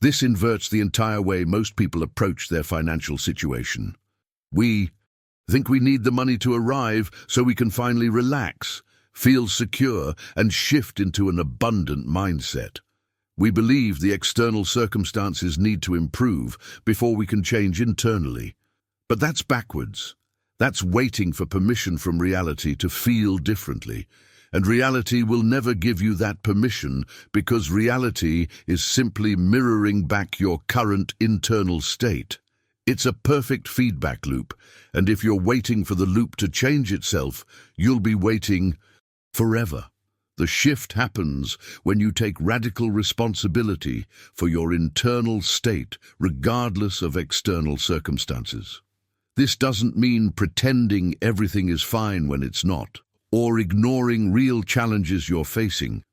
This inverts the entire way most people approach their financial situation. We think we need the money to arrive so we can finally relax, feel secure, and shift into an abundant mindset. We believe the external circumstances need to improve before we can change internally. But that's backwards. That's waiting for permission from reality to feel differently. And reality will never give you that permission because reality is simply mirroring back your current internal state. It's a perfect feedback loop, and if you're waiting for the loop to change itself, you'll be waiting forever. The shift happens when you take radical responsibility for your internal state, regardless of external circumstances. This doesn't mean pretending everything is fine when it's not, or ignoring real challenges you're facing.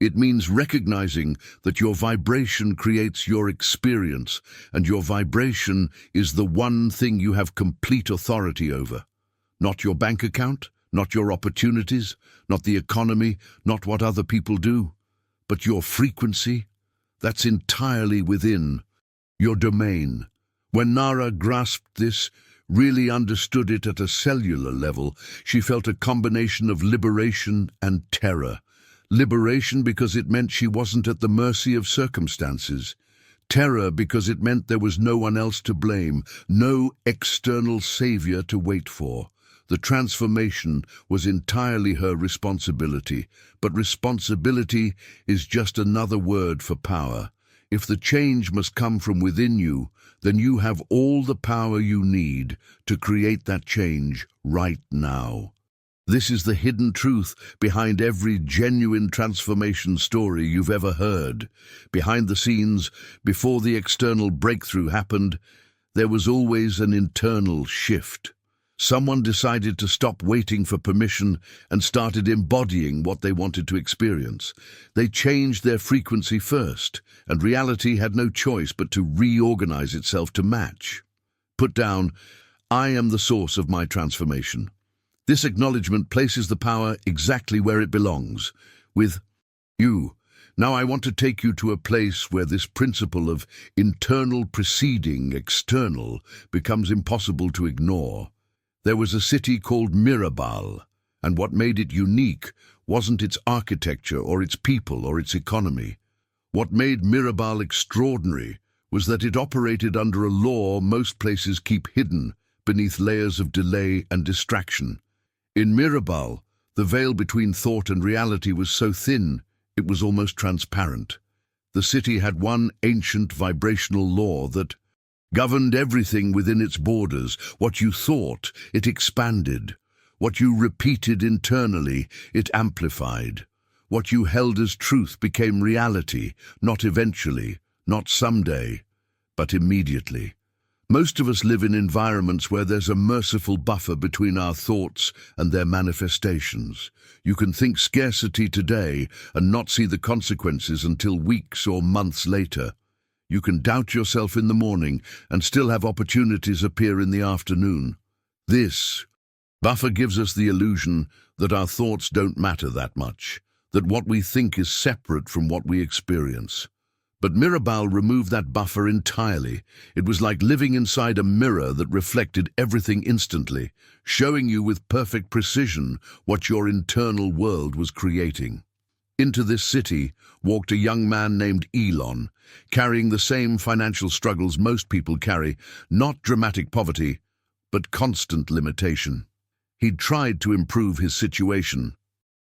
It means recognizing that your vibration creates your experience, and your vibration is the one thing you have complete authority over. Not your bank account, not your opportunities, not the economy, not what other people do, but your frequency. That's entirely within your domain. When Nara grasped this, really understood it at a cellular level, she felt a combination of liberation and terror. Liberation because it meant she wasn't at the mercy of circumstances. Terror because it meant there was no one else to blame, no external savior to wait for. The transformation was entirely her responsibility, but responsibility is just another word for power. If the change must come from within you, then you have all the power you need to create that change right now. This is the hidden truth behind every genuine transformation story you've ever heard. Behind the scenes, before the external breakthrough happened, there was always an internal shift. Someone decided to stop waiting for permission and started embodying what they wanted to experience. They changed their frequency first, and reality had no choice but to reorganize itself to match. Put down, I am the source of my transformation. This acknowledgement places the power exactly where it belongs, with you. Now I want to take you to a place where this principle of internal preceding external becomes impossible to ignore. There was a city called Mirabal, and what made it unique wasn't its architecture or its people or its economy. What made Mirabal extraordinary was that it operated under a law most places keep hidden beneath layers of delay and distraction. In Mirabal, the veil between thought and reality was so thin it was almost transparent. The city had one ancient vibrational law that governed everything within its borders. What you thought, it expanded. What you repeated internally, it amplified. What you held as truth became reality, not eventually, not someday, but immediately. Most of us live in environments where there's a merciful buffer between our thoughts and their manifestations. You can think scarcity today and not see the consequences until weeks or months later. You can doubt yourself in the morning and still have opportunities appear in the afternoon. This buffer gives us the illusion that our thoughts don't matter that much, that what we think is separate from what we experience. But Mirabal removed that buffer entirely. It was like living inside a mirror that reflected everything instantly, showing you with perfect precision what your internal world was creating. Into this city walked a young man named Elon, carrying the same financial struggles most people carry, not dramatic poverty, but constant limitation. He'd tried to improve his situation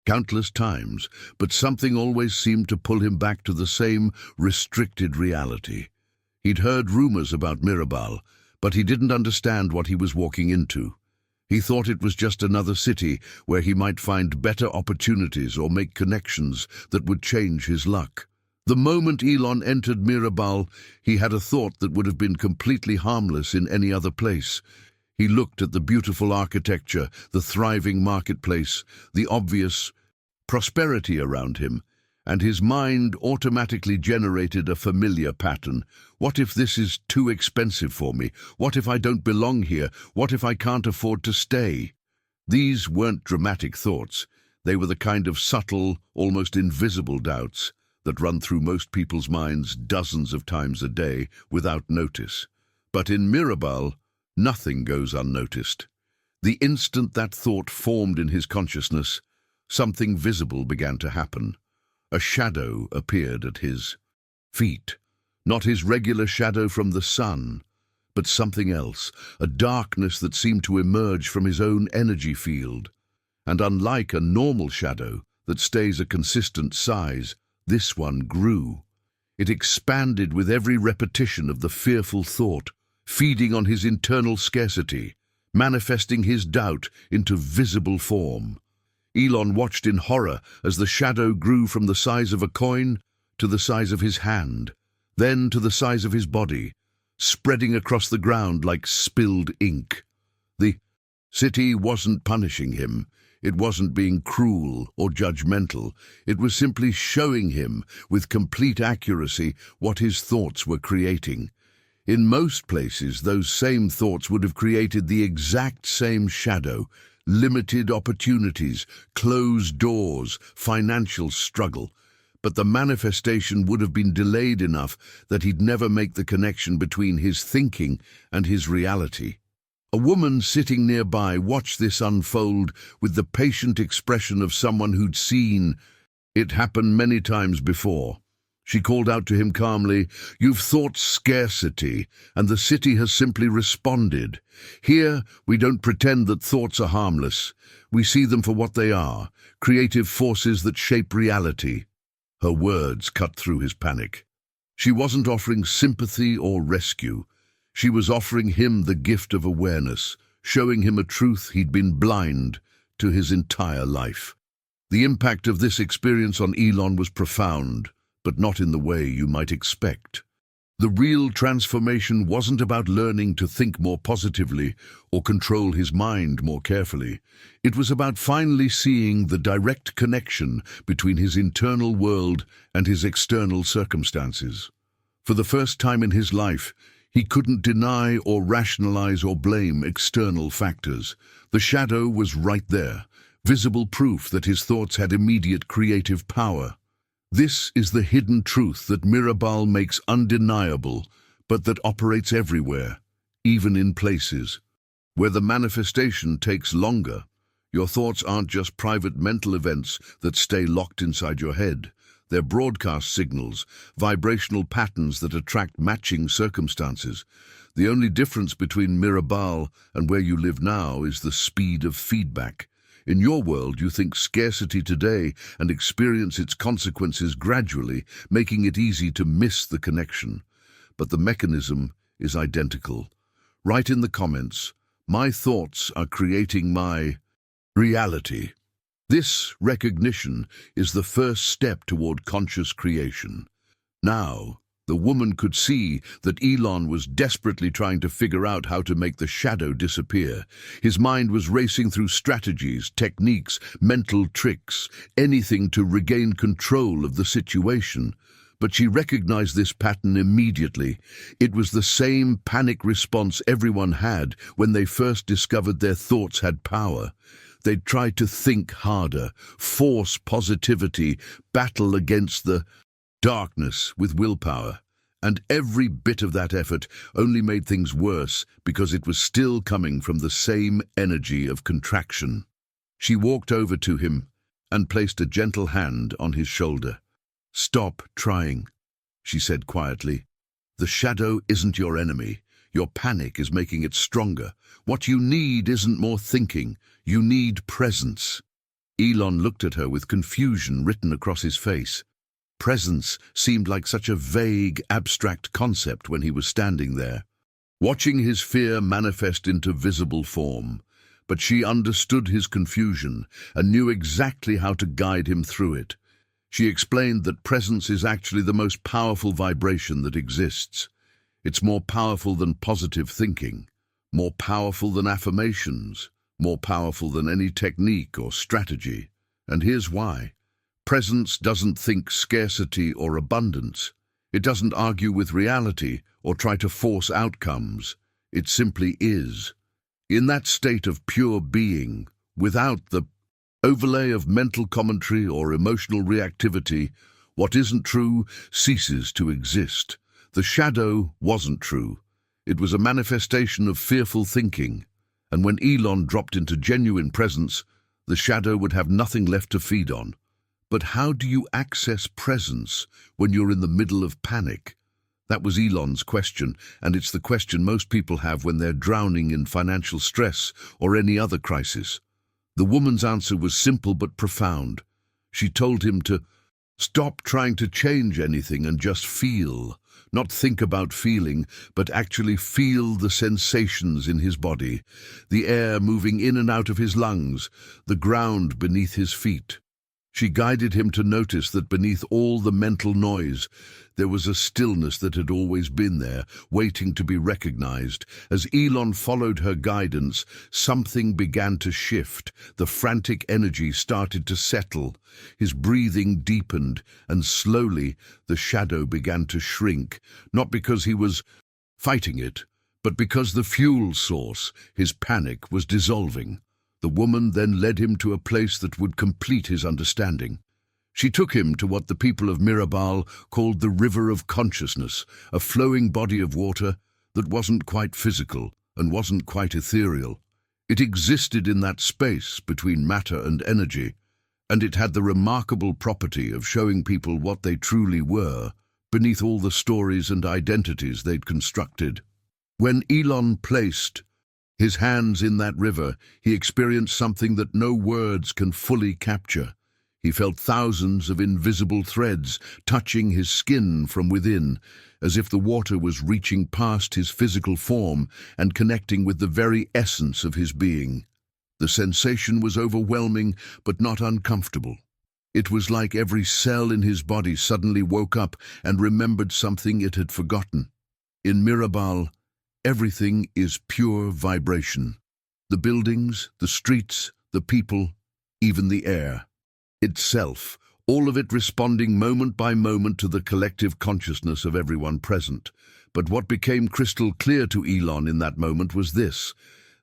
countless times, but something always seemed to pull him back to the same restricted reality. He'd heard rumors about Mirabal, but he didn't understand what he was walking into. He thought it was just another city where he might find better opportunities or make connections that would change his luck. The moment Elon entered Mirabal, he had a thought that would have been completely harmless in any other place. He looked at the beautiful architecture, the thriving marketplace, the obvious prosperity around him, and his mind automatically generated a familiar pattern. What if this is too expensive for me? What if I don't belong here? What if I can't afford to stay? These weren't dramatic thoughts. They were the kind of subtle, almost invisible doubts that run through most people's minds dozens of times a day without notice. But in Mirabal, nothing goes unnoticed. The instant that thought formed in his consciousness, something visible began to happen. A shadow appeared at his feet. Not his regular shadow from the sun, but something else, a darkness that seemed to emerge from his own energy field. And unlike a normal shadow that stays a consistent size, this one grew. It expanded with every repetition of the fearful thought, feeding on his internal scarcity, manifesting his doubt into visible form. Elon watched in horror as the shadow grew from the size of a coin to the size of his hand, then to the size of his body, spreading across the ground like spilled ink. The city wasn't punishing him. It wasn't being cruel or judgmental. It was simply showing him, with complete accuracy, what his thoughts were creating. In most places, those same thoughts would have created the exact same shadow: limited opportunities, closed doors, financial struggle. But the manifestation would have been delayed enough that he'd never make the connection between his thinking and his reality. A woman sitting nearby watched this unfold with the patient expression of someone who'd seen it happen many times before. She called out to him calmly, "You've thought scarcity, and the city has simply responded. Here, we don't pretend that thoughts are harmless. We see them for what they are, creative forces that shape reality." Her words cut through his panic. She wasn't offering sympathy or rescue. She was offering him the gift of awareness, showing him a truth he'd been blind to his entire life. The impact of this experience on Elon was profound, but not in the way you might expect. The real transformation wasn't about learning to think more positively or control his mind more carefully. It was about finally seeing the direct connection between his internal world and his external circumstances. For the first time in his life, he couldn't deny or rationalize or blame external factors. The shadow was right there, visible proof that his thoughts had immediate creative power. This is the hidden truth that Mirabal makes undeniable, but that operates everywhere, even in places where the manifestation takes longer. Your thoughts aren't just private mental events that stay locked inside your head. They're broadcast signals, vibrational patterns that attract matching circumstances. The only difference between Mirabal and where you live now is the speed of feedback. In your world, you think scarcity today and experience its consequences gradually, making it easy to miss the connection. But the mechanism is identical. Write in the comments, "My thoughts are creating my reality." This recognition is the first step toward conscious creation. Now, the woman could see that Elon was desperately trying to figure out how to make the shadow disappear. His mind was racing through strategies, techniques, mental tricks, anything to regain control of the situation. But she recognized this pattern immediately. It was the same panic response everyone had when they first discovered their thoughts had power. They'd try to think harder, force positivity, battle against the darkness with willpower. And every bit of that effort only made things worse because it was still coming from the same energy of contraction. She walked over to him and placed a gentle hand on his shoulder. "Stop trying," she said quietly. "The shadow isn't your enemy. Your panic is making it stronger. What you need isn't more thinking. You need presence." Elon looked at her with confusion written across his face. Presence seemed like such a vague, abstract concept when he was standing there, watching his fear manifest into visible form. But she understood his confusion and knew exactly how to guide him through it. She explained that presence is actually the most powerful vibration that exists. It's more powerful than positive thinking, more powerful than affirmations, more powerful than any technique or strategy. And here's why. Presence doesn't think scarcity or abundance. It doesn't argue with reality or try to force outcomes. It simply is. In that state of pure being, without the overlay of mental commentary or emotional reactivity, what isn't true ceases to exist. The shadow wasn't true. It was a manifestation of fearful thinking. And when Elon dropped into genuine presence, the shadow would have nothing left to feed on. But how do you access presence when you're in the middle of panic? That was Elon's question, and it's the question most people have when they're drowning in financial stress or any other crisis. The woman's answer was simple but profound. She told him to stop trying to change anything and just feel. Not think about feeling, but actually feel the sensations in his body, the air moving in and out of his lungs, the ground beneath his feet. She guided him to notice that beneath all the mental noise, there was a stillness that had always been there, waiting to be recognized. As Elon followed her guidance, something began to shift. The frantic energy started to settle. His breathing deepened, and slowly the shadow began to shrink, not because he was fighting it, but because the fuel source, his panic, was dissolving. The woman then led him to a place that would complete his understanding. She took him to what the people of Mirabal called the River of Consciousness, a flowing body of water that wasn't quite physical and wasn't quite ethereal. It existed in that space between matter and energy, and it had the remarkable property of showing people what they truly were, beneath all the stories and identities they'd constructed. When Elon placed his hands in that river, he experienced something that no words can fully capture. He felt thousands of invisible threads touching his skin from within, as if the water was reaching past his physical form and connecting with the very essence of his being. The sensation was overwhelming, but not uncomfortable. It was like every cell in his body suddenly woke up and remembered something it had forgotten. In Mirabal, everything is pure vibration. The buildings, the streets, the people, even the air itself, all of it responding moment by moment to the collective consciousness of everyone present. But what became crystal clear to Elon in that moment was this: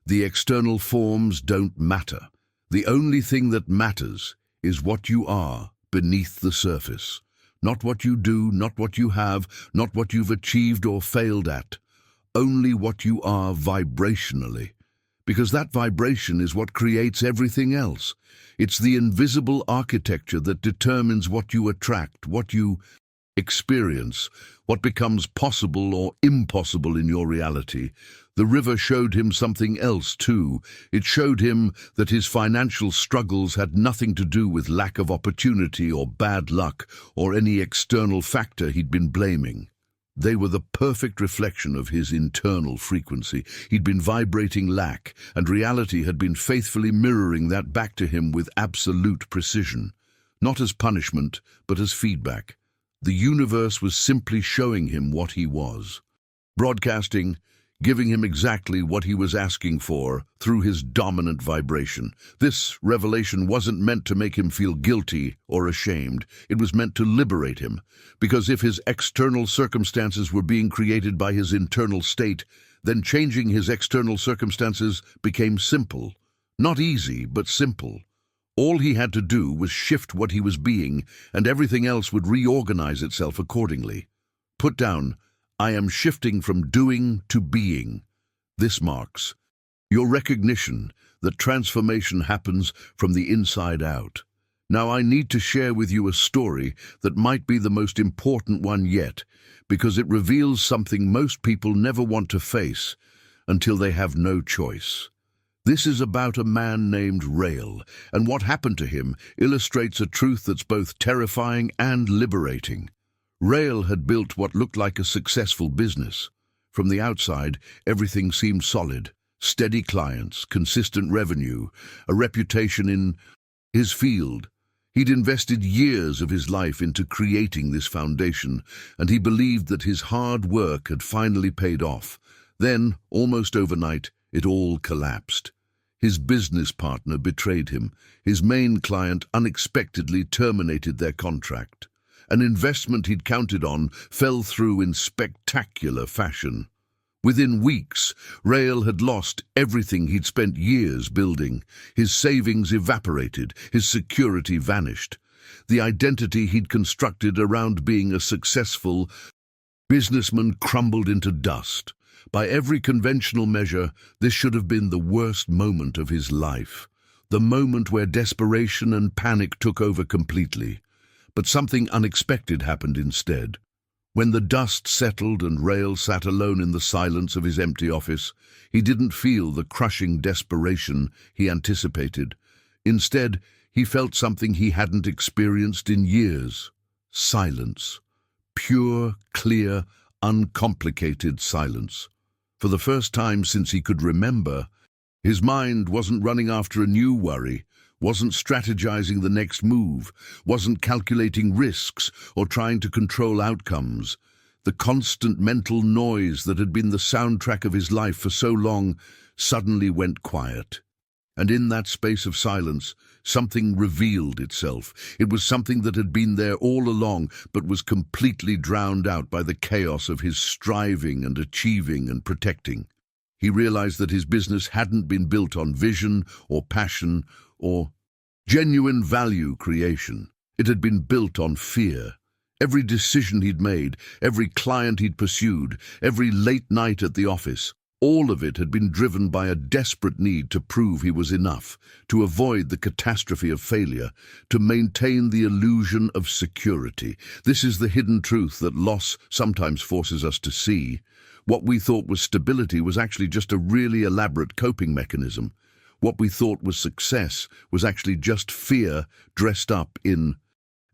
the external forms don't matter. The only thing that matters is what you are beneath the surface. Not what you do, not what you have, not what you've achieved or failed at. Only what you are vibrationally. Because that vibration is what creates everything else. It's the invisible architecture that determines what you attract, what you experience, what becomes possible or impossible in your reality. The river showed him something else too. It showed him that his financial struggles had nothing to do with lack of opportunity or bad luck or any external factor he'd been blaming. They were the perfect reflection of his internal frequency. He'd been vibrating lack, and reality had been faithfully mirroring that back to him with absolute precision. Not as punishment, but as feedback. The universe was simply showing him what he was. Broadcasting, giving him exactly what he was asking for through his dominant vibration. This revelation wasn't meant to make him feel guilty or ashamed. It was meant to liberate him, because if his external circumstances were being created by his internal state, then changing his external circumstances became simple. Not easy, but simple. All he had to do was shift what he was being, and everything else would reorganize itself accordingly. Put down, "I am shifting from doing to being." This marks your recognition that transformation happens from the inside out. Now I need to share with you a story that might be the most important one yet, because it reveals something most people never want to face until they have no choice. This is about a man named Rail, and what happened to him illustrates a truth that's both terrifying and liberating. Rail had built what looked like a successful business. From the outside, everything seemed solid. Steady clients, consistent revenue, a reputation in his field. He'd invested years of his life into creating this foundation, and he believed that his hard work had finally paid off. Then, almost overnight, it all collapsed. His business partner betrayed him. His main client unexpectedly terminated their contract. An investment he'd counted on fell through in spectacular fashion. Within weeks, Rael had lost everything he'd spent years building. His savings evaporated, his security vanished. The identity he'd constructed around being a successful businessman crumbled into dust. By every conventional measure, this should have been the worst moment of his life. The moment where desperation and panic took over completely. But something unexpected happened instead. When the dust settled and Rael sat alone in the silence of his empty office, he didn't feel the crushing desperation he anticipated. Instead, he felt something he hadn't experienced in years. Silence. Pure, clear, uncomplicated silence. For the first time since he could remember, his mind wasn't running after a new worry, wasn't strategizing the next move, wasn't calculating risks or trying to control outcomes. The constant mental noise that had been the soundtrack of his life for so long suddenly went quiet. And in that space of silence, something revealed itself. It was something that had been there all along, but was completely drowned out by the chaos of his striving and achieving and protecting. He realized that his business hadn't been built on vision or passion or genuine value creation. It had been built on fear. Every decision he'd made, every client he'd pursued, every late night at the office, all of it had been driven by a desperate need to prove he was enough, to avoid the catastrophe of failure, to maintain the illusion of security. This is the hidden truth that loss sometimes forces us to see. What we thought was stability was actually just a really elaborate coping mechanism. What we thought was success was actually just fear dressed up in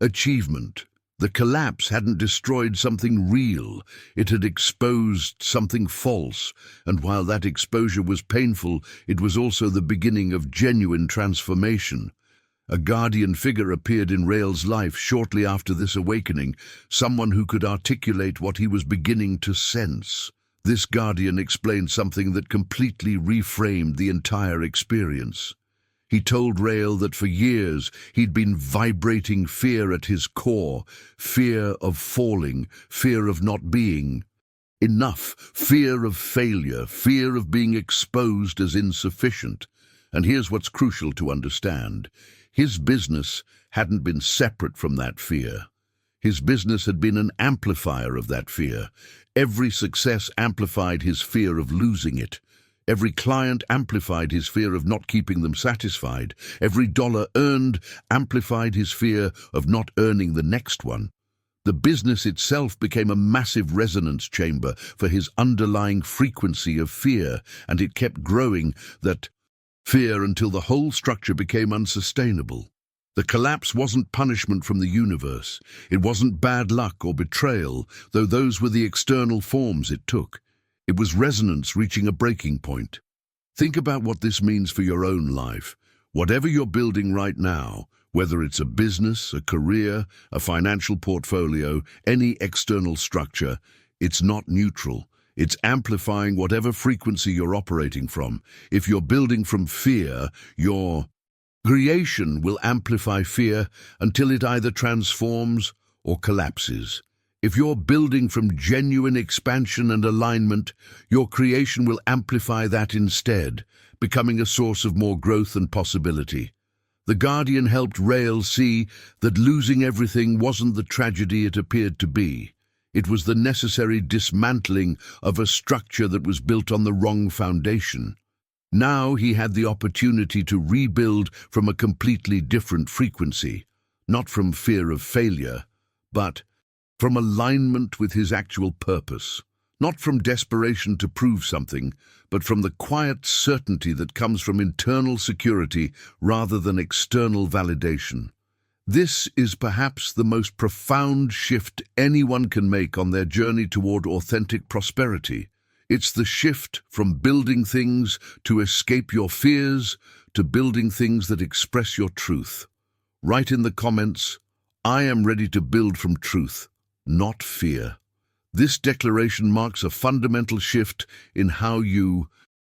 achievement. The collapse hadn't destroyed something real, it had exposed something false, and while that exposure was painful, it was also the beginning of genuine transformation. A guardian figure appeared in Rael's life shortly after this awakening, someone who could articulate what he was beginning to sense. This guardian explained something that completely reframed the entire experience. He told Rael that for years he'd been vibrating fear at his core, fear of falling, fear of not being enough, fear of failure, fear of being exposed as insufficient. And here's what's crucial to understand. His business hadn't been separate from that fear. His business had been an amplifier of that fear. Every success amplified his fear of losing it. Every client amplified his fear of not keeping them satisfied. Every dollar earned amplified his fear of not earning the next one. The business itself became a massive resonance chamber for his underlying frequency of fear, and it kept growing that fear until the whole structure became unsustainable. The collapse wasn't punishment from the universe. It wasn't bad luck or betrayal, though those were the external forms it took. It was resonance reaching a breaking point. Think about what this means for your own life. Whatever you're building right now, whether it's a business, a career, a financial portfolio, any external structure, it's not neutral. It's amplifying whatever frequency you're operating from. If you're building from fear, your creation will amplify fear until it either transforms or collapses. If you're building from genuine expansion and alignment, your creation will amplify that instead, becoming a source of more growth and possibility. The Guardian helped Rael see that losing everything wasn't the tragedy it appeared to be. It was the necessary dismantling of a structure that was built on the wrong foundation. Now he had the opportunity to rebuild from a completely different frequency, not from fear of failure, but from alignment with his actual purpose. Not from desperation to prove something, but from the quiet certainty that comes from internal security rather than external validation. This is perhaps the most profound shift anyone can make on their journey toward authentic prosperity. It's the shift from building things to escape your fears to building things that express your truth. Write in the comments, "I am ready to build from truth, not fear." This declaration marks a fundamental shift in how you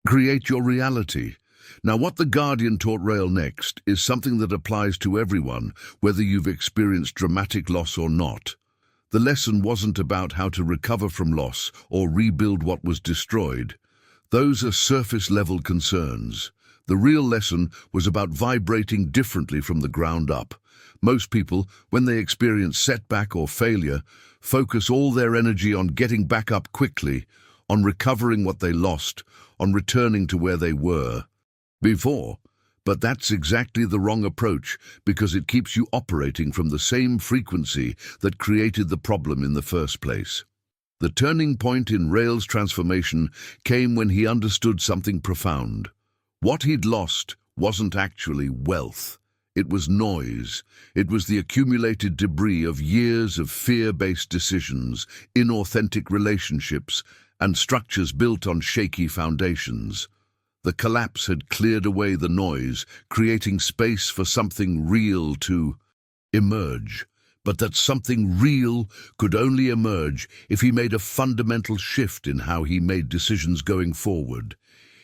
create your reality. Now, what the Guardian taught Rail next is something that applies to everyone, whether you've experienced dramatic loss or not. The lesson wasn't about how to recover from loss or rebuild what was destroyed. Those are surface-level concerns. The real lesson was about vibrating differently from the ground up. Most people, when they experience setback or failure, focus all their energy on getting back up quickly, on recovering what they lost, on returning to where they were before. But that's exactly the wrong approach, because it keeps you operating from the same frequency that created the problem in the first place. The turning point in Rail's transformation came when he understood something profound. What he'd lost wasn't actually wealth. It was noise. It was the accumulated debris of years of fear-based decisions, inauthentic relationships, and structures built on shaky foundations. The collapse had cleared away the noise, creating space for something real to emerge. But that something real could only emerge if he made a fundamental shift in how he made decisions going forward.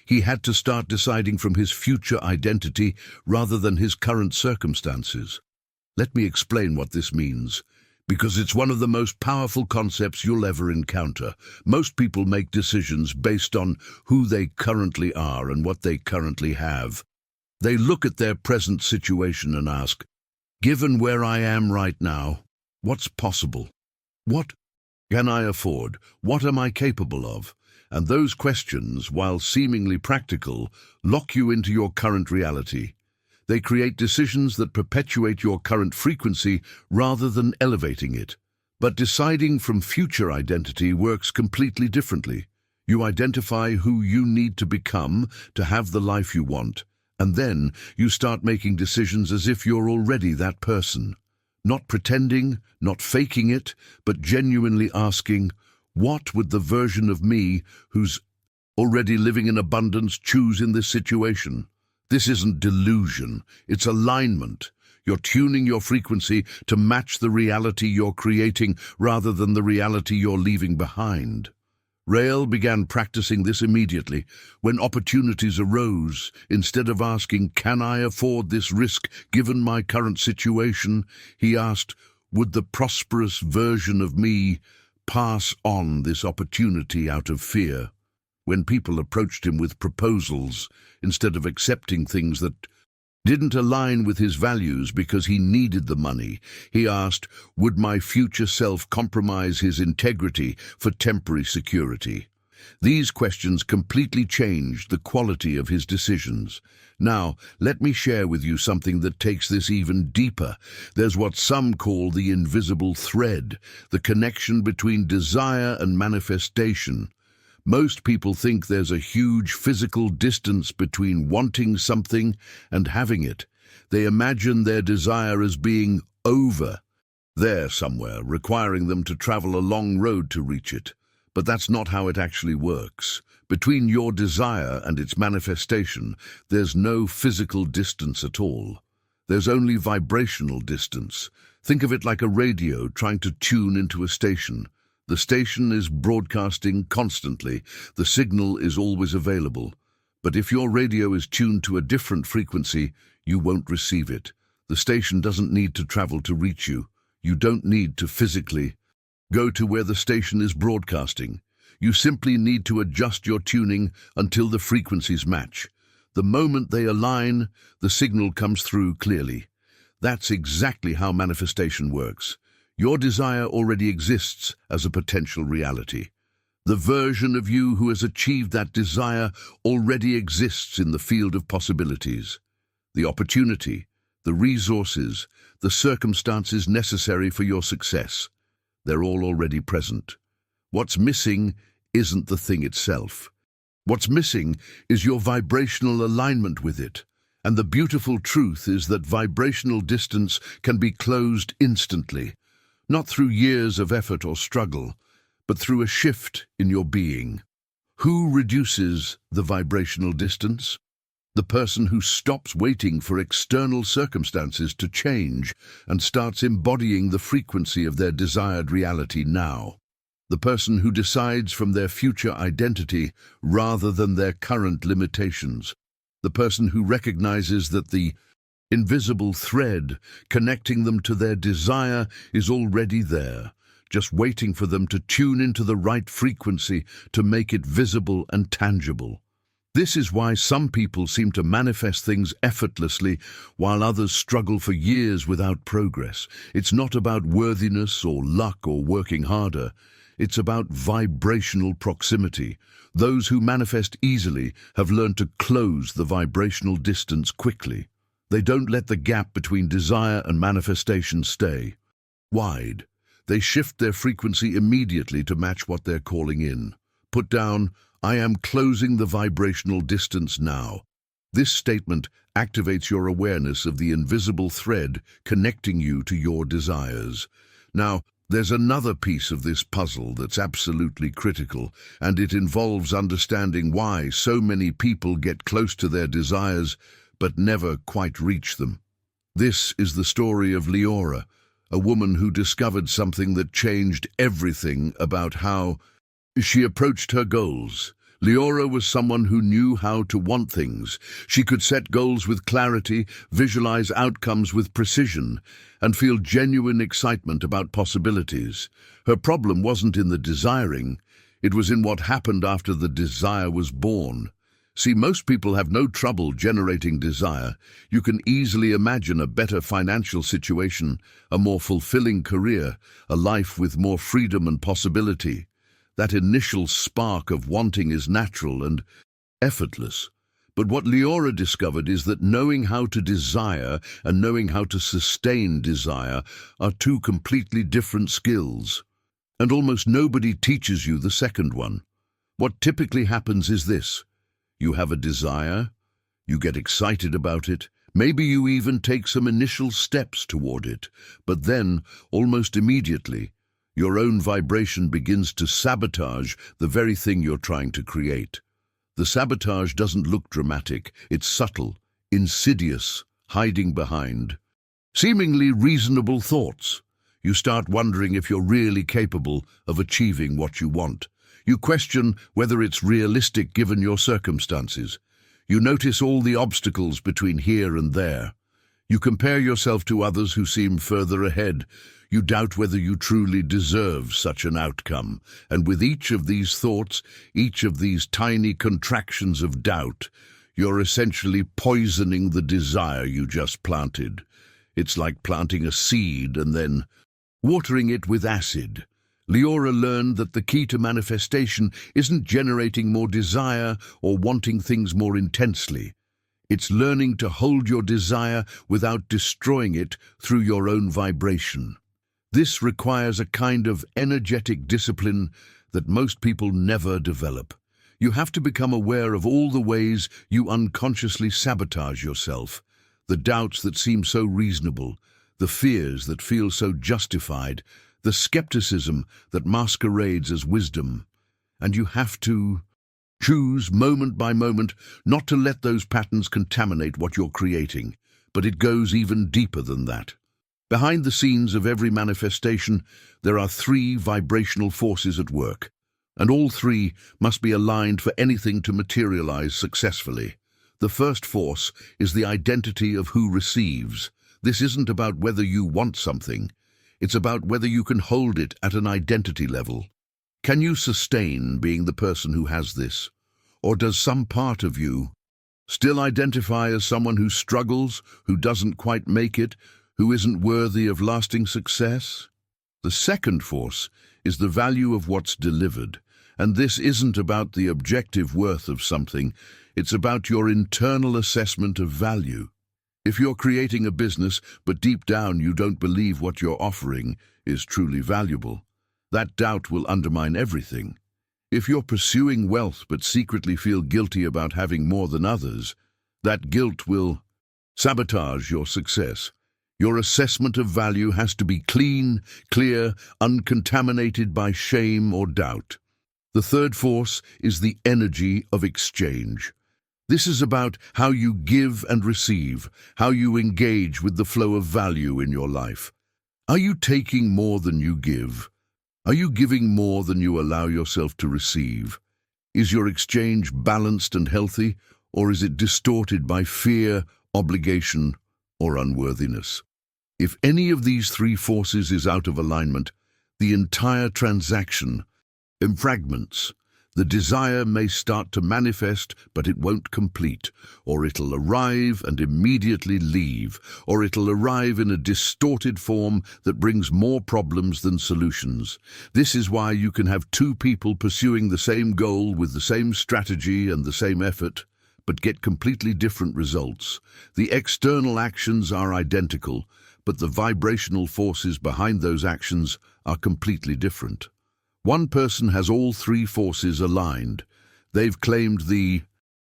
He had to start deciding from his future identity rather than his current circumstances. Let me explain what this means, because it's one of the most powerful concepts you'll ever encounter. Most people make decisions based on who they currently are and what they currently have. They look at their present situation and ask, "Given where I am right now, what's possible? What can I afford? What am I capable of?" And those questions, while seemingly practical, lock you into your current reality. They create decisions that perpetuate your current frequency rather than elevating it. But deciding from future identity works completely differently. You identify who you need to become to have the life you want, and then you start making decisions as if you're already that person. Not pretending, not faking it, but genuinely asking, what would the version of me who's already living in abundance choose in this situation? This isn't delusion, it's alignment. You're tuning your frequency to match the reality you're creating rather than the reality you're leaving behind. Rail began practicing this immediately. When opportunities arose, instead of asking, "Can I afford this risk given my current situation?" he asked, "Would the prosperous version of me pass on this opportunity out of fear?" When people approached him with proposals, instead of accepting things that didn't align with his values because he needed the money, he asked, "Would my future self compromise his integrity for temporary security?" These questions completely changed the quality of his decisions. Now, let me share with you something that takes this even deeper. There's what some call the invisible thread, the connection between desire and manifestation. Most people think there's a huge physical distance between wanting something and having it. They imagine their desire as being over there somewhere, requiring them to travel a long road to reach it. But that's not how it actually works. Between your desire and its manifestation, there's no physical distance at all. There's only vibrational distance. Think of it like a radio trying to tune into a station. The station is broadcasting constantly. The signal is always available. But if your radio is tuned to a different frequency, you won't receive it. The station doesn't need to travel to reach you. You don't need to physically go to where the station is broadcasting. You simply need to adjust your tuning until the frequencies match. The moment they align, the signal comes through clearly. That's exactly how manifestation works. Your desire already exists as a potential reality. The version of you who has achieved that desire already exists in the field of possibilities. The opportunity, the resources, the circumstances necessary for your success, they're all already present. What's missing isn't the thing itself. What's missing is your vibrational alignment with it. And the beautiful truth is that vibrational distance can be closed instantly, not through years of effort or struggle, but through a shift in your being. Who reduces the vibrational distance? The person who stops waiting for external circumstances to change and starts embodying the frequency of their desired reality now. The person who decides from their future identity rather than their current limitations. The person who recognizes that the invisible thread connecting them to their desire is already there, just waiting for them to tune into the right frequency to make it visible and tangible. This is why some people seem to manifest things effortlessly while others struggle for years without progress. It's not about worthiness or luck or working harder. It's about vibrational proximity. Those who manifest easily have learned to close the vibrational distance quickly. They don't let the gap between desire and manifestation stay wide. They shift their frequency immediately to match what they're calling in. Put down, "I am closing the vibrational distance now." This statement activates your awareness of the invisible thread connecting you to your desires. Now, there's another piece of this puzzle that's absolutely critical, and it involves understanding why so many people get close to their desires but never quite reach them. This is the story of Leora, a woman who discovered something that changed everything about how she approached her goals. Leora was someone who knew how to want things. She could set goals with clarity, visualize outcomes with precision, and feel genuine excitement about possibilities. Her problem wasn't in the desiring, it was in what happened after the desire was born. See, most people have no trouble generating desire. You can easily imagine a better financial situation, a more fulfilling career, a life with more freedom and possibility. That initial spark of wanting is natural and effortless. But what Leora discovered is that knowing how to desire and knowing how to sustain desire are two completely different skills. And almost nobody teaches you the second one. What typically happens is this. You have a desire, you get excited about it, maybe you even take some initial steps toward it, but then, almost immediately, your own vibration begins to sabotage the very thing you're trying to create. The sabotage doesn't look dramatic, it's subtle, insidious, hiding behind seemingly reasonable thoughts. You start wondering if you're really capable of achieving what you want. You question whether it's realistic given your circumstances. You notice all the obstacles between here and there. You compare yourself to others who seem further ahead. You doubt whether you truly deserve such an outcome. And with each of these thoughts, each of these tiny contractions of doubt, you're essentially poisoning the desire you just planted. It's like planting a seed and then watering it with acid. Leora learned that the key to manifestation isn't generating more desire or wanting things more intensely. It's learning to hold your desire without destroying it through your own vibration. This requires a kind of energetic discipline that most people never develop. You have to become aware of all the ways you unconsciously sabotage yourself, the doubts that seem so reasonable, the fears that feel so justified, the skepticism that masquerades as wisdom. And you have to choose moment by moment not to let those patterns contaminate what you're creating. But it goes even deeper than that. Behind the scenes of every manifestation, there are three vibrational forces at work, and all three must be aligned for anything to materialize successfully. The first force is the identity of who receives. This isn't about whether you want something. It's about whether you can hold it at an identity level. Can you sustain being the person who has this? Or does some part of you still identify as someone who struggles, who doesn't quite make it, who isn't worthy of lasting success? The second force is the value of what's delivered. And this isn't about the objective worth of something. It's about your internal assessment of value. If you're creating a business, but deep down you don't believe what you're offering is truly valuable, that doubt will undermine everything. If you're pursuing wealth but secretly feel guilty about having more than others, that guilt will sabotage your success. Your assessment of value has to be clean, clear, uncontaminated by shame or doubt. The third force is the energy of exchange. This is about how you give and receive, how you engage with the flow of value in your life. Are you taking more than you give? Are you giving more than you allow yourself to receive? Is your exchange balanced and healthy, or is it distorted by fear, obligation, or unworthiness? If any of these three forces is out of alignment, the entire transaction fragments. The desire may start to manifest, but it won't complete, or it'll arrive and immediately leave, or it'll arrive in a distorted form that brings more problems than solutions. This is why you can have two people pursuing the same goal with the same strategy and the same effort, but get completely different results. The external actions are identical, but the vibrational forces behind those actions are completely different. One person has all three forces aligned. They've claimed the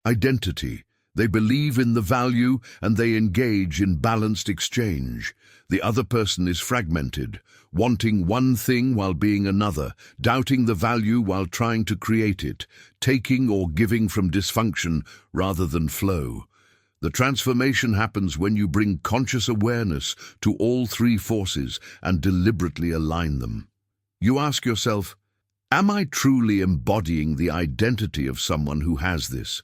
identity. They believe in the value and they engage in balanced exchange. The other person is fragmented, wanting one thing while being another, doubting the value while trying to create it, taking or giving from dysfunction rather than flow. The transformation happens when you bring conscious awareness to all three forces and deliberately align them. You ask yourself, am I truly embodying the identity of someone who has this?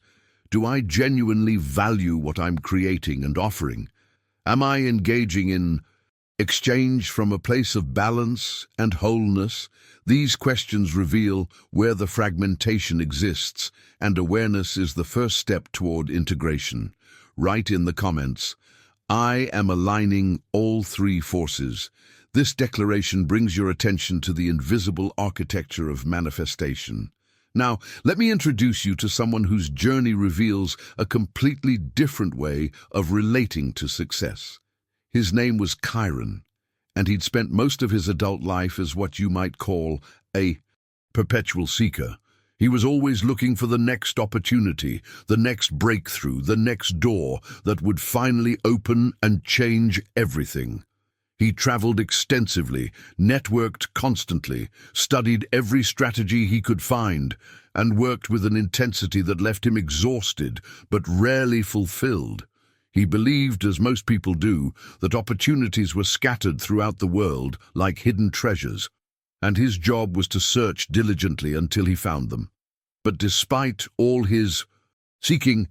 Do I genuinely value what I'm creating and offering? Am I engaging in exchange from a place of balance and wholeness? These questions reveal where the fragmentation exists, and awareness is the first step toward integration. Write in the comments, I am aligning all three forces. This declaration brings your attention to the invisible architecture of manifestation. Now, let me introduce you to someone whose journey reveals a completely different way of relating to success. His name was Chiron, and he'd spent most of his adult life as what you might call a perpetual seeker. He was always looking for the next opportunity, the next breakthrough, the next door that would finally open and change everything. He traveled extensively, networked constantly, studied every strategy he could find, and worked with an intensity that left him exhausted but rarely fulfilled. He believed, as most people do, that opportunities were scattered throughout the world like hidden treasures, and his job was to search diligently until he found them. But despite all his seeking,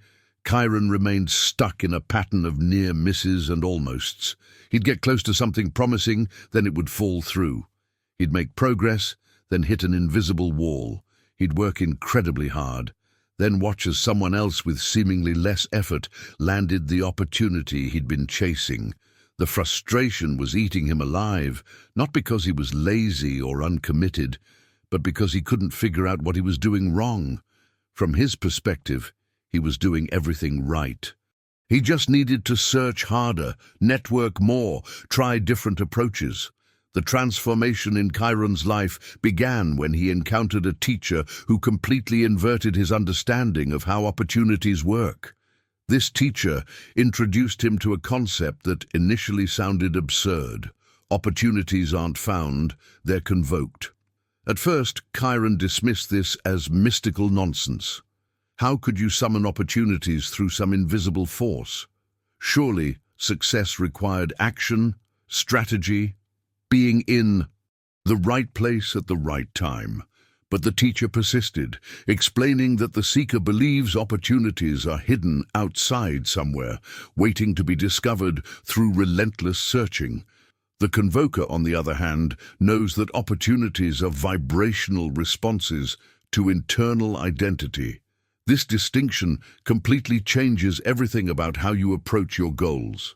Chiron remained stuck in a pattern of near misses and almosts. He'd get close to something promising, then it would fall through. He'd make progress, then hit an invisible wall. He'd work incredibly hard, then watch as someone else with seemingly less effort landed the opportunity he'd been chasing. The frustration was eating him alive, not because he was lazy or uncommitted, but because he couldn't figure out what he was doing wrong. From his perspective, he was doing everything right. He just needed to search harder, network more, try different approaches. The transformation in Chiron's life began when he encountered a teacher who completely inverted his understanding of how opportunities work. This teacher introduced him to a concept that initially sounded absurd. Opportunities aren't found, they're convoked. At first, Chiron dismissed this as mystical nonsense. How could you summon opportunities through some invisible force? Surely, success required action, strategy, being in the right place at the right time. But the teacher persisted, explaining that the seeker believes opportunities are hidden outside somewhere, waiting to be discovered through relentless searching. The convoker, on the other hand, knows that opportunities are vibrational responses to internal identity. This distinction completely changes everything about how you approach your goals.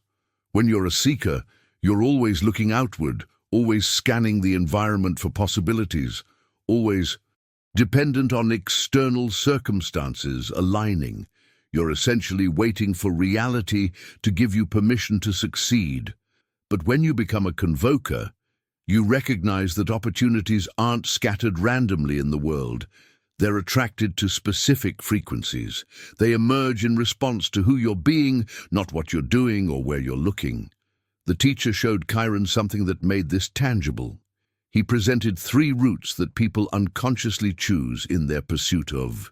When you're a seeker, you're always looking outward, always scanning the environment for possibilities, always dependent on external circumstances aligning. You're essentially waiting for reality to give you permission to succeed. But when you become a convoker, you recognize that opportunities aren't scattered randomly in the world. They're attracted to specific frequencies. They emerge in response to who you're being, not what you're doing or where you're looking. The teacher showed Chiron something that made this tangible. He presented 3 routes that people unconsciously choose in their pursuit of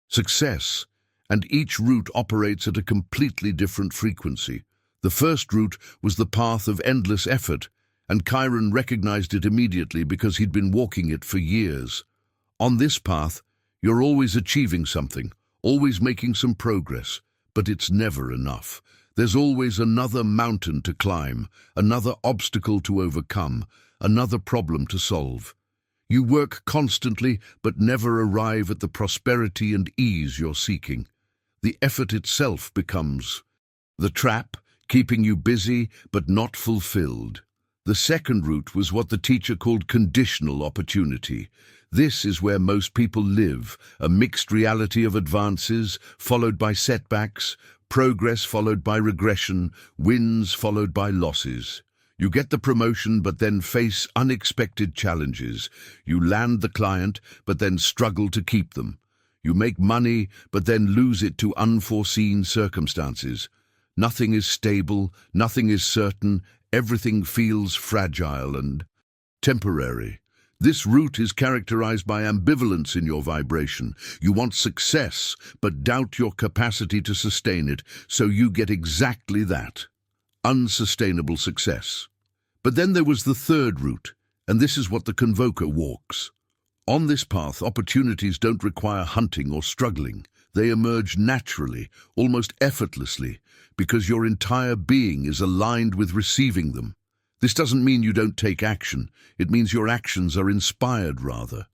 success, and each route operates at a completely different frequency. The first route was the path of endless effort, and Chiron recognized it immediately because he'd been walking it for years. On this path, you're always achieving something, always making some progress, but it's never enough. There's always another mountain to climb, another obstacle to overcome, another problem to solve. You work constantly, but never arrive at the prosperity and ease you're seeking. The effort itself becomes the trap, keeping you busy but not fulfilled. The second route was what the teacher called conditional opportunity. This is where most people live, a mixed reality of advances, followed by setbacks, progress followed by regression, wins followed by losses. You get the promotion but then face unexpected challenges. You land the client but then struggle to keep them. You make money but then lose it to unforeseen circumstances. Nothing is stable, nothing is certain, everything feels fragile and temporary. This route is characterized by ambivalence in your vibration. You want success, but doubt your capacity to sustain it, so you get exactly that: unsustainable success. But then there was the third route, and this is what the convoker walks. On this path, opportunities don't require hunting or struggling. They emerge naturally, almost effortlessly, because your entire being is aligned with receiving them. This doesn't mean you don't take action. It means your actions are inspired rather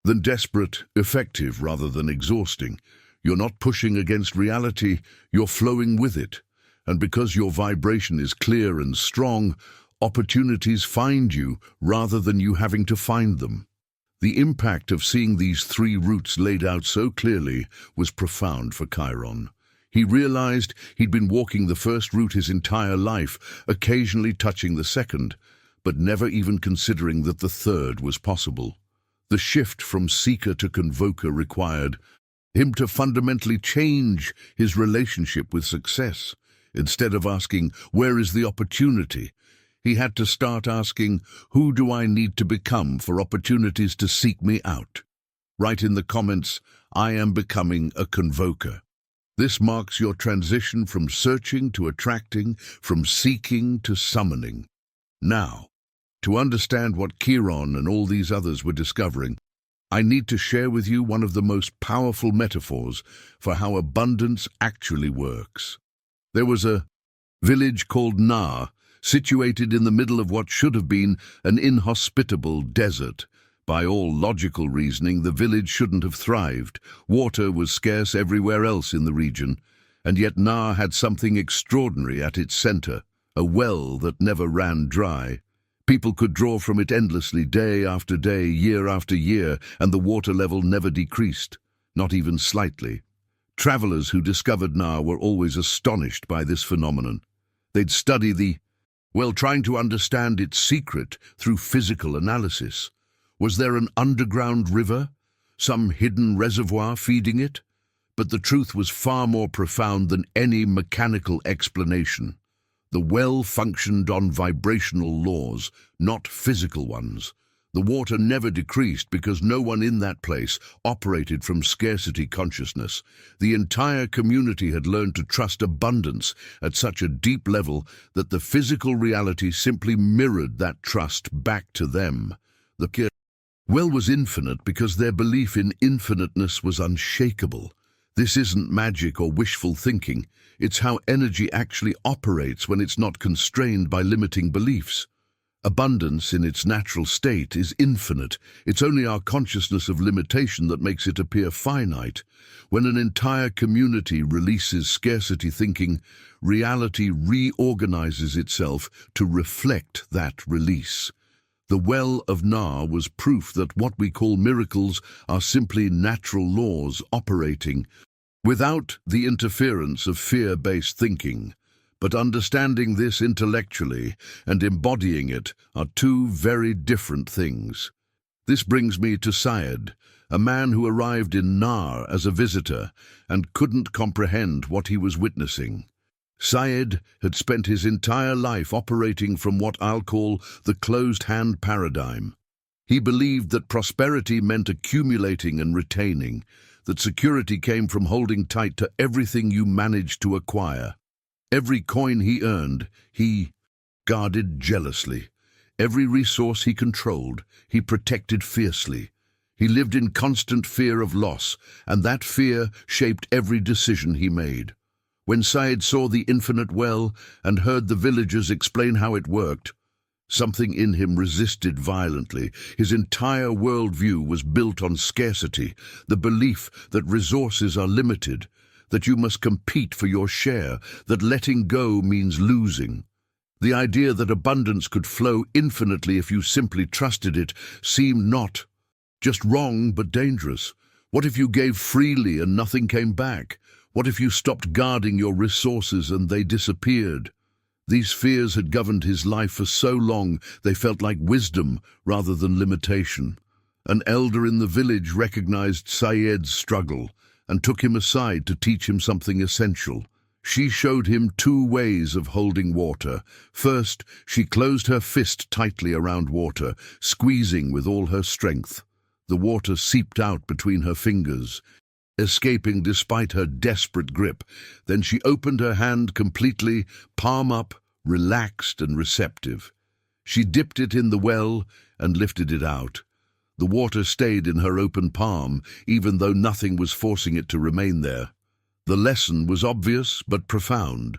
than desperate, effective rather than exhausting. You're not pushing against reality, you're flowing with it. And because your vibration is clear and strong, opportunities find you rather than you having to find them. The impact of seeing these three routes laid out so clearly was profound for Chiron. He realized he'd been walking the first route his entire life, occasionally touching the second, but never even considering that the third was possible. The shift from seeker to convoker required him to fundamentally change his relationship with success. Instead of asking, "Where is the opportunity?" he had to start asking, "Who do I need to become for opportunities to seek me out?" Write in the comments, "I am becoming a convoker." This marks your transition from searching to attracting, from seeking to summoning. Now, to understand what Chiron and all these others were discovering, I need to share with you one of the most powerful metaphors for how abundance actually works. There was a village called Nar, situated in the middle of what should have been an inhospitable desert. By all logical reasoning, the village shouldn't have thrived. Water was scarce everywhere else in the region, and yet Nar had something extraordinary at its center, a well that never ran dry. People could draw from it endlessly, day after day, year after year, and the water level never decreased, not even slightly. Travelers who discovered Nar were always astonished by this phenomenon. They'd study trying to understand its secret through physical analysis. Was there an underground river, some hidden reservoir feeding it? But the truth was far more profound than any mechanical explanation. The well functioned on vibrational laws, not physical ones. The water never decreased because no one in that place operated from scarcity consciousness. The entire community had learned to trust abundance at such a deep level that the physical reality simply mirrored that trust back to them. The well was infinite because their belief in infiniteness was unshakable. This isn't magic or wishful thinking. It's how energy actually operates when it's not constrained by limiting beliefs. Abundance in its natural state is infinite. It's only our consciousness of limitation that makes it appear finite. When an entire community releases scarcity thinking, reality reorganizes itself to reflect that release. The well of Nar was proof that what we call miracles are simply natural laws operating without the interference of fear-based thinking. But understanding this intellectually and embodying it are two very different things. This brings me to Syed, a man who arrived in Nar as a visitor and couldn't comprehend what he was witnessing. Syed had spent his entire life operating from what I'll call the closed-hand paradigm. He believed that prosperity meant accumulating and retaining, that security came from holding tight to everything you managed to acquire. Every coin he earned, he guarded jealously. Every resource he controlled, he protected fiercely. He lived in constant fear of loss, and that fear shaped every decision he made. When Syed saw the infinite well and heard the villagers explain how it worked, something in him resisted violently. His entire worldview was built on scarcity, the belief that resources are limited, that you must compete for your share, that letting go means losing. The idea that abundance could flow infinitely if you simply trusted it seemed not just wrong but dangerous. What if you gave freely and nothing came back? What if you stopped guarding your resources and they disappeared? These fears had governed his life for so long they felt like wisdom rather than limitation. An elder in the village recognized Syed's struggle and took him aside to teach him something essential. She showed him two ways of holding water. First, she closed her fist tightly around water, squeezing with all her strength. The water seeped out between her fingers, escaping despite her desperate grip. Then she opened her hand completely, palm up, relaxed and receptive. She dipped it in the well and lifted it out. The water stayed in her open palm, even though nothing was forcing it to remain there. The lesson was obvious but profound.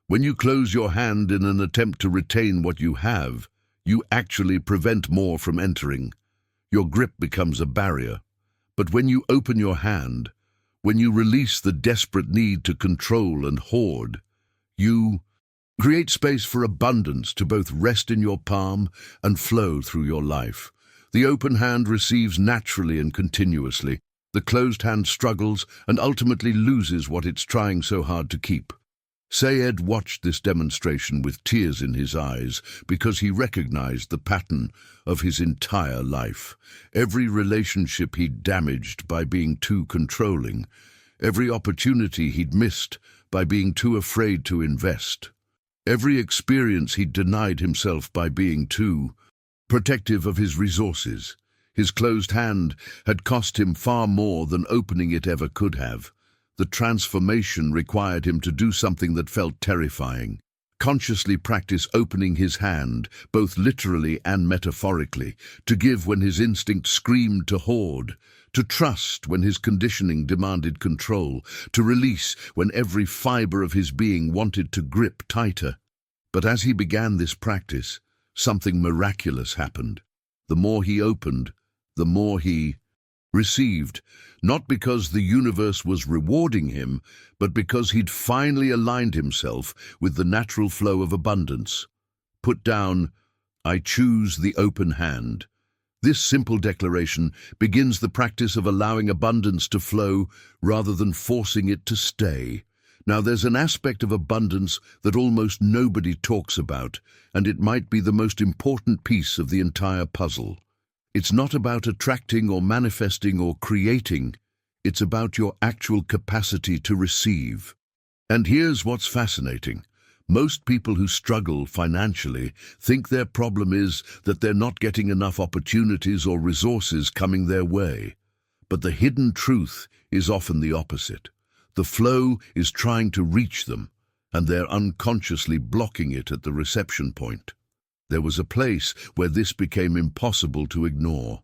When you close your hand in an attempt to retain what you have, you actually prevent more from entering. Your grip becomes a barrier. But when you open your hand, when you release the desperate need to control and hoard, you create space for abundance to both rest in your palm and flow through your life. The open hand receives naturally and continuously. The closed hand struggles and ultimately loses what it's trying so hard to keep. Syed watched this demonstration with tears in his eyes because he recognized the pattern of his entire life. Every relationship he'd damaged by being too controlling, every opportunity he'd missed by being too afraid to invest, every experience he'd denied himself by being too protective of his resources. His closed hand had cost him far more than opening it ever could have. The transformation required him to do something that felt terrifying. Consciously practice opening his hand, both literally and metaphorically, to give when his instinct screamed to hoard, to trust when his conditioning demanded control, to release when every fiber of his being wanted to grip tighter. But as he began this practice, something miraculous happened. The more he opened, the more he received, not because the universe was rewarding him, but because he'd finally aligned himself with the natural flow of abundance. Put down, "I choose the open hand." This simple declaration begins the practice of allowing abundance to flow rather than forcing it to stay. Now, there's an aspect of abundance that almost nobody talks about, and it might be the most important piece of the entire puzzle. It's not about attracting or manifesting or creating. It's about your actual capacity to receive. And here's what's fascinating. Most people who struggle financially think their problem is that they're not getting enough opportunities or resources coming their way. But the hidden truth is often the opposite. The flow is trying to reach them, and they're unconsciously blocking it at the reception point. There was a place where this became impossible to ignore.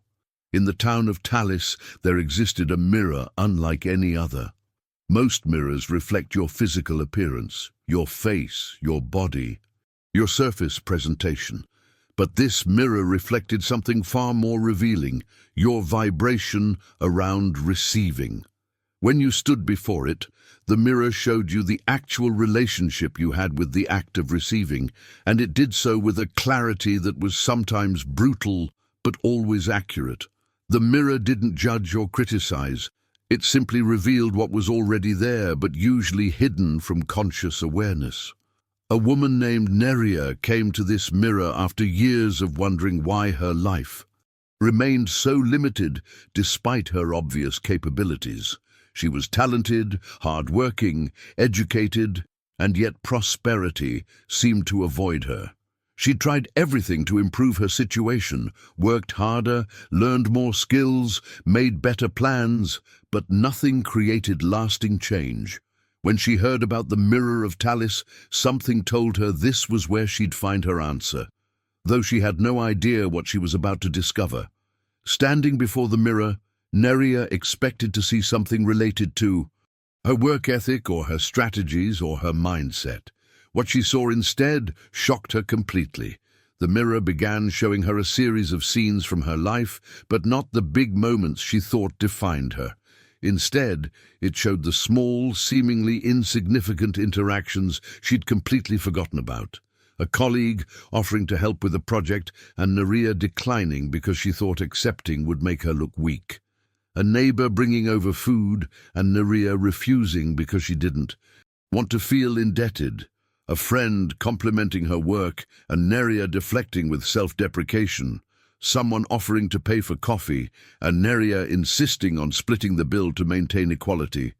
In the town of Talis, there existed a mirror unlike any other. Most mirrors reflect your physical appearance, your face, your body, your surface presentation. But this mirror reflected something far more revealing, your vibration around receiving. When you stood before it, the mirror showed you the actual relationship you had with the act of receiving, and it did so with a clarity that was sometimes brutal but always accurate. The mirror didn't judge or criticize. It simply revealed what was already there but usually hidden from conscious awareness. A woman named Neria came to this mirror after years of wondering why her life remained so limited despite her obvious capabilities. She was talented, hard-working, educated, and yet prosperity seemed to avoid her. She'd tried everything to improve her situation, worked harder, learned more skills, made better plans, but nothing created lasting change. When she heard about the Mirror of Talis, something told her this was where she'd find her answer, though she had no idea what she was about to discover. Standing before the mirror, Neria expected to see something related to her work ethic or her strategies or her mindset. What she saw instead shocked her completely. The mirror began showing her a series of scenes from her life, but not the big moments she thought defined her. Instead, it showed the small, seemingly insignificant interactions she'd completely forgotten about. A colleague offering to help with a project and Neria declining because she thought accepting would make her look weak. A neighbor bringing over food and Neria refusing because she didn't want to feel indebted. A friend complimenting her work and Neria deflecting with self-deprecation. Someone offering to pay for coffee and Neria insisting on splitting the bill to maintain equality.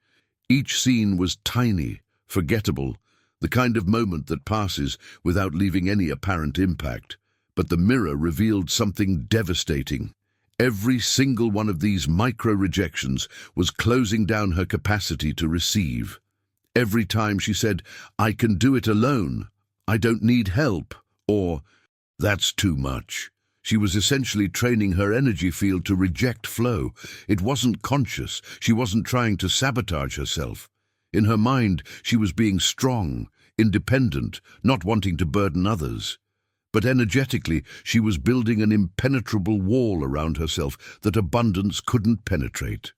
Each scene was tiny, forgettable, the kind of moment that passes without leaving any apparent impact. But the mirror revealed something devastating. Every single one of these micro-rejections was closing down her capacity to receive. Every time she said, "I can do it alone," "I don't need help," or "that's too much," she was essentially training her energy field to reject flow. It wasn't conscious. She wasn't trying to sabotage herself. In her mind, she was being strong, independent, not wanting to burden others. But energetically, she was building an impenetrable wall around herself that abundance couldn't penetrate.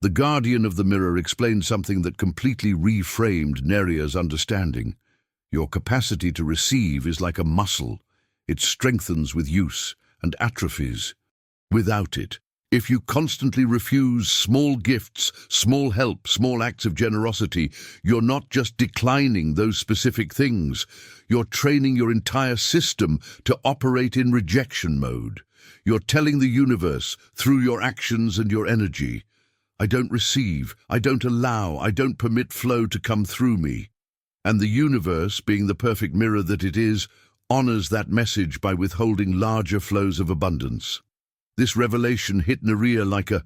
The guardian of the mirror explained something that completely reframed Neria's understanding. Your capacity to receive is like a muscle. It strengthens with use and atrophies without it. If you constantly refuse small gifts, small help, small acts of generosity, you're not just declining those specific things. You're training your entire system to operate in rejection mode. You're telling the universe, through your actions and your energy, "I don't receive, I don't allow, I don't permit flow to come through me." And the universe, being the perfect mirror that it is, honors that message by withholding larger flows of abundance. This revelation hit Neria like a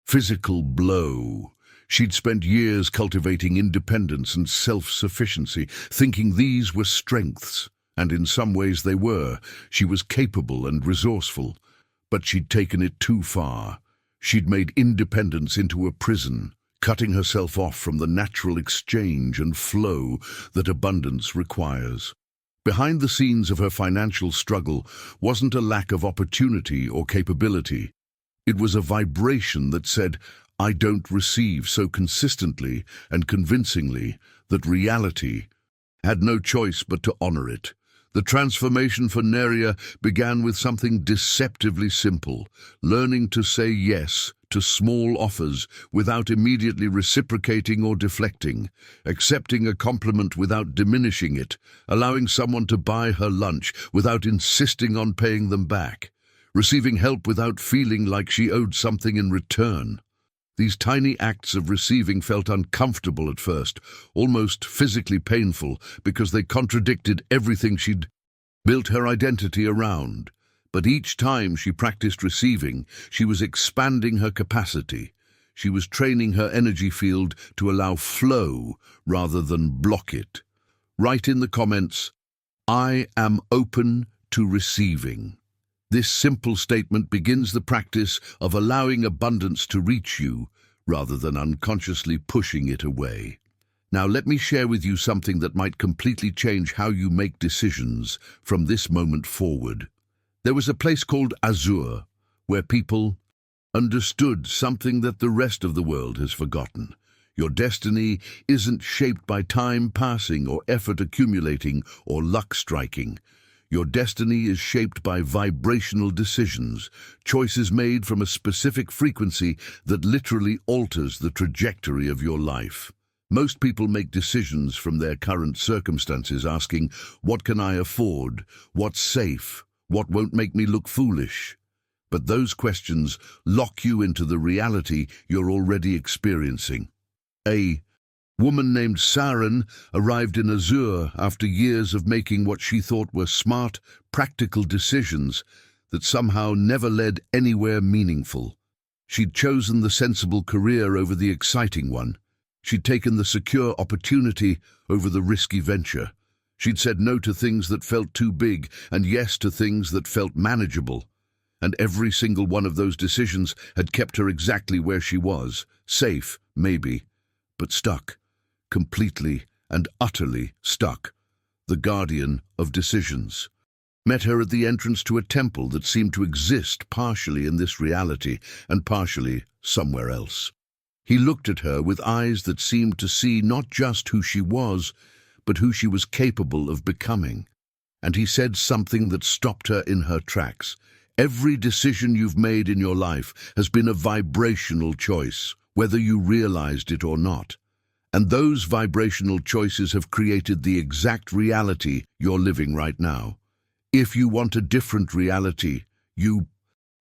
physical blow. She'd spent years cultivating independence and self-sufficiency, thinking these were strengths, and in some ways they were. She was capable and resourceful, but she'd taken it too far. She'd made independence into a prison, cutting herself off from the natural exchange and flow that abundance requires. Behind the scenes of her financial struggle wasn't a lack of opportunity or capability. It was a vibration that said, "I don't receive," so consistently and convincingly that reality had no choice but to honor it. The transformation for Neria began with something deceptively simple, learning to say yes to small offers without immediately reciprocating or deflecting, accepting a compliment without diminishing it, allowing someone to buy her lunch without insisting on paying them back, receiving help without feeling like she owed something in return. These tiny acts of receiving felt uncomfortable at first, almost physically painful, because they contradicted everything she'd built her identity around. But each time she practiced receiving, she was expanding her capacity. She was training her energy field to allow flow rather than block it. Write in the comments, "I am open to receiving." This simple statement begins the practice of allowing abundance to reach you rather than unconsciously pushing it away. Now let me share with you something that might completely change how you make decisions from this moment forward. There was a place called Azure, where people understood something that the rest of the world has forgotten. Your destiny isn't shaped by time passing or effort accumulating or luck striking. Your destiny is shaped by vibrational decisions, choices made from a specific frequency that literally alters the trajectory of your life. Most people make decisions from their current circumstances, asking, "What can I afford? What's safe? What won't make me look foolish?" But those questions lock you into the reality you're already experiencing. A Woman named Saren arrived in Azure after years of making what she thought were smart, practical decisions that somehow never led anywhere meaningful. She'd chosen the sensible career over the exciting one. She'd taken the secure opportunity over the risky venture. She'd said no to things that felt too big and yes to things that felt manageable. And every single one of those decisions had kept her exactly where she was, safe, maybe, but stuck. Completely and utterly stuck. The guardian of decisions met her at the entrance to a temple that seemed to exist partially in this reality and partially somewhere else. He looked at her with eyes that seemed to see not just who she was, but who she was capable of becoming. And he said something that stopped her in her tracks. Every decision you've made in your life has been a vibrational choice, whether you realized it or not. And those vibrational choices have created the exact reality you're living right now. If you want a different reality, you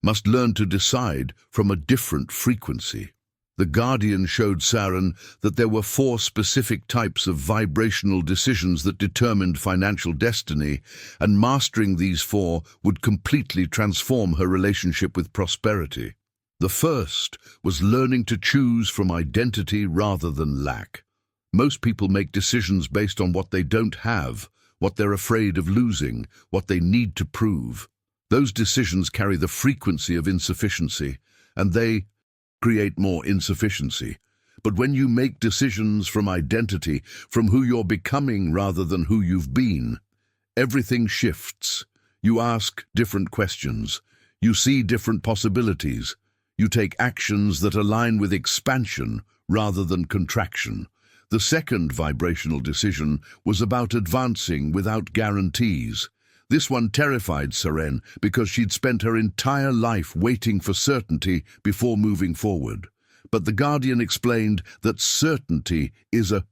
must learn to decide from a different frequency. The Guardian showed Saren that there were 4 specific types of vibrational decisions that determined financial destiny, and mastering these 4 would completely transform her relationship with prosperity. The first was learning to choose from identity rather than lack. Most people make decisions based on what they don't have, what they're afraid of losing, what they need to prove. Those decisions carry the frequency of insufficiency, and they create more insufficiency. But when you make decisions from identity, from who you're becoming rather than who you've been, everything shifts. You ask different questions. You see different possibilities. You take actions that align with expansion rather than contraction. The second vibrational decision was about advancing without guarantees. This one terrified Saren because she'd spent her entire life waiting for certainty before moving forward. But the Guardian explained that certainty is a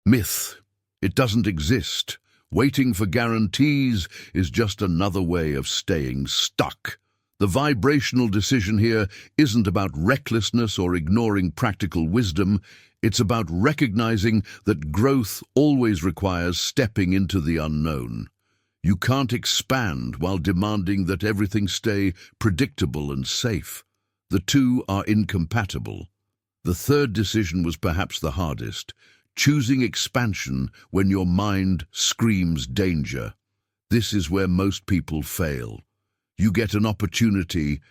myth. It doesn't exist. Waiting for guarantees is just another way of staying stuck. The vibrational decision here isn't about recklessness or ignoring practical wisdom. It's about recognizing that growth always requires stepping into the unknown. You can't expand while demanding that everything stay predictable and safe. The two are incompatible. The third decision was perhaps the hardest, choosing expansion when your mind screams danger. This is where most people fail. You get an opportunity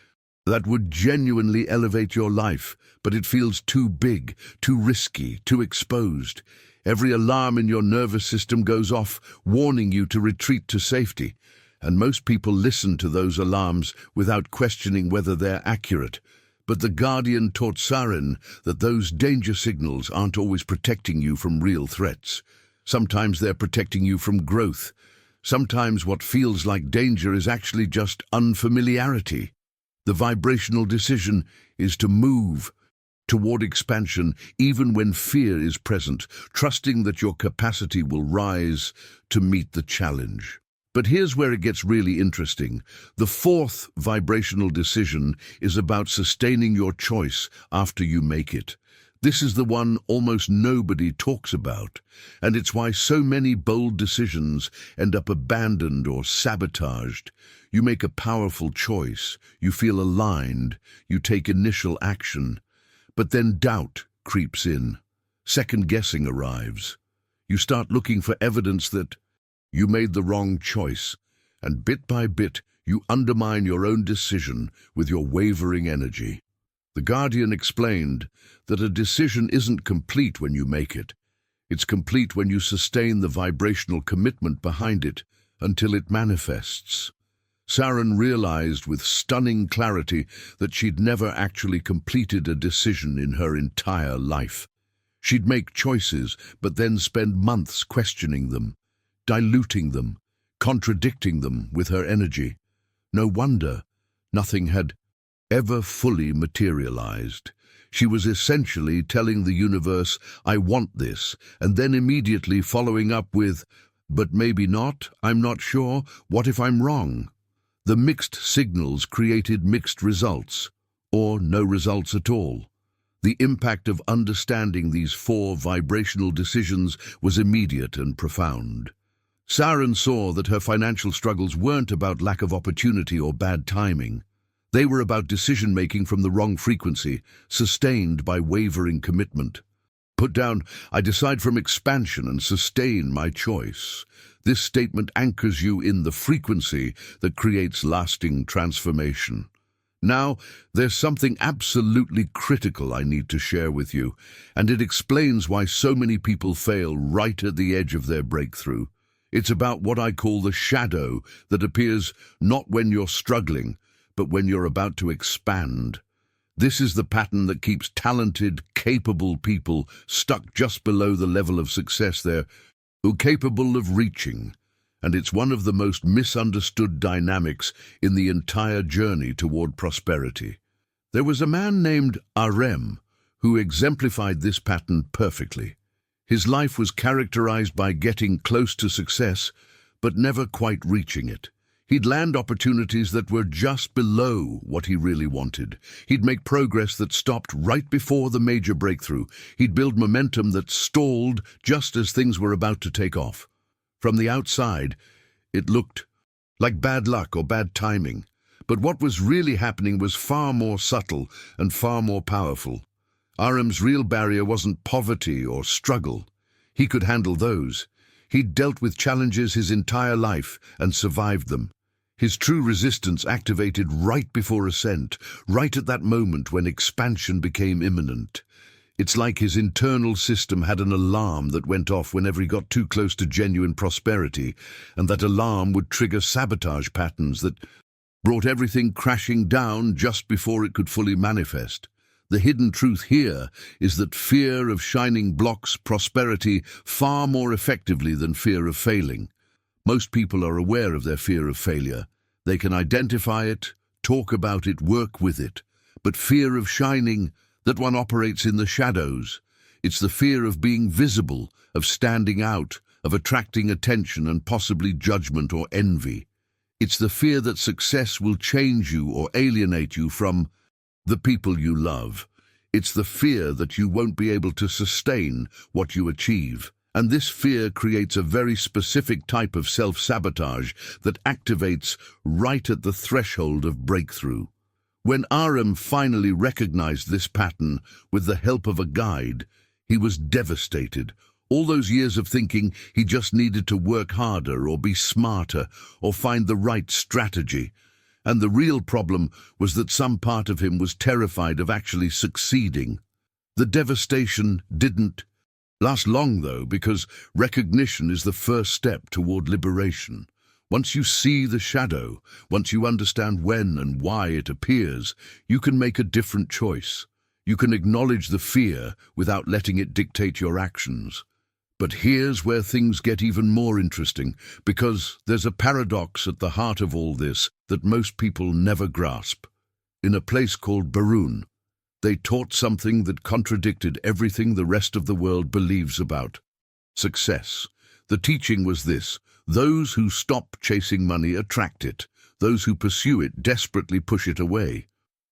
that would genuinely elevate your life, but it feels too big, too risky, too exposed. Every alarm in your nervous system goes off, warning you to retreat to safety. And most people listen to those alarms without questioning whether they're accurate. But the Guardian taught Saren that those danger signals aren't always protecting you from real threats. Sometimes they're protecting you from growth. Sometimes what feels like danger is actually just unfamiliarity. The vibrational decision is to move toward expansion even when fear is present, trusting that your capacity will rise to meet the challenge. But here's where it gets really interesting. The fourth vibrational decision is about sustaining your choice after you make it. This is the one almost nobody talks about, and it's why so many bold decisions end up abandoned or sabotaged. You make a powerful choice, you feel aligned, you take initial action, but then doubt creeps in. Second-guessing arrives. You start looking for evidence that you made the wrong choice, and bit by bit you undermine your own decision with your wavering energy. The Guardian explained that a decision isn't complete when you make it. It's complete when you sustain the vibrational commitment behind it until it manifests. Saren realized with stunning clarity that she'd never actually completed a decision in her entire life. She'd make choices, but then spend months questioning them, diluting them, contradicting them with her energy. No wonder nothing had ever fully materialized. She was essentially telling the universe, "I want this," and then immediately following up with, "But maybe not, I'm not sure, what if I'm wrong?" The mixed signals created mixed results, or no results at all. The impact of understanding these 4 vibrational decisions was immediate and profound. Sharon saw that her financial struggles weren't about lack of opportunity or bad timing. They were about decision-making from the wrong frequency, sustained by wavering commitment. Put down, "I decide from expansion and sustain my choice." This statement anchors you in the frequency that creates lasting transformation. Now, there's something absolutely critical I need to share with you, and it explains why so many people fail right at the edge of their breakthrough. It's about what I call the shadow that appears not when you're struggling, but when you're about to expand. This is the pattern that keeps talented, capable people stuck just below the level of success they're capable of reaching. And it's one of the most misunderstood dynamics in the entire journey toward prosperity. There was a man named Arem who exemplified this pattern perfectly. His life was characterized by getting close to success, but never quite reaching it. He'd land opportunities that were just below what he really wanted. He'd make progress that stopped right before the major breakthrough. He'd build momentum that stalled just as things were about to take off. From the outside, it looked like bad luck or bad timing. But what was really happening was far more subtle and far more powerful. Arem's real barrier wasn't poverty or struggle. He could handle those. He'd dealt with challenges his entire life and survived them. His true resistance activated right before ascent, right at that moment when expansion became imminent. It's like his internal system had an alarm that went off whenever he got too close to genuine prosperity, and that alarm would trigger sabotage patterns that brought everything crashing down just before it could fully manifest. The hidden truth here is that fear of shining blocks prosperity far more effectively than fear of failing. Most people are aware of their fear of failure. They can identify it, talk about it, work with it. But fear of shining, that one operates in the shadows. It's the fear of being visible, of standing out, of attracting attention and possibly judgment or envy. It's the fear that success will change you or alienate you from the people you love. It's the fear that you won't be able to sustain what you achieve. And this fear creates a very specific type of self-sabotage that activates right at the threshold of breakthrough. When Arem finally recognized this pattern with the help of a guide, he was devastated. All those years of thinking he just needed to work harder or be smarter or find the right strategy. And the real problem was that some part of him was terrified of actually succeeding. The devastation didn't last long, though, because recognition is the first step toward liberation. Once you see the shadow, once you understand when and why it appears, you can make a different choice. You can acknowledge the fear without letting it dictate your actions. But here's where things get even more interesting, because there's a paradox at the heart of all this that most people never grasp. In a place called Barun, they taught something that contradicted everything the rest of the world believes about success. The teaching was this: those who stop chasing money attract it. Those who pursue it desperately push it away.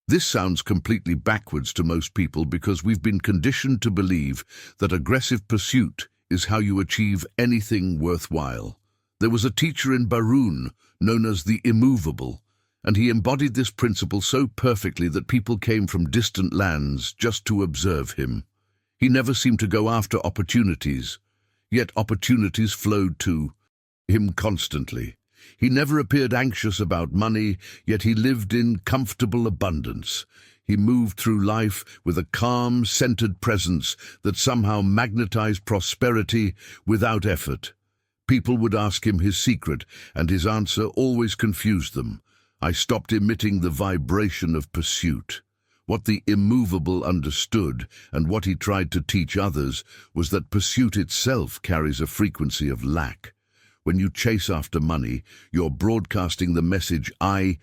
This sounds completely backwards to most people because we've been conditioned to believe that aggressive pursuit is how you achieve anything worthwhile. There was a teacher in Barun known as the Immovable, and he embodied this principle so perfectly that people came from distant lands just to observe him. He never seemed to go after opportunities, yet opportunities flowed to him constantly. He never appeared anxious about money, yet he lived in comfortable abundance. He moved through life with a calm, centered presence that somehow magnetized prosperity without effort. People would ask him his secret, and his answer always confused them. I stopped emitting the vibration of pursuit. What the Immovable understood, and what he tried to teach others, was that pursuit itself carries a frequency of lack. When you chase after money, you're broadcasting the message, I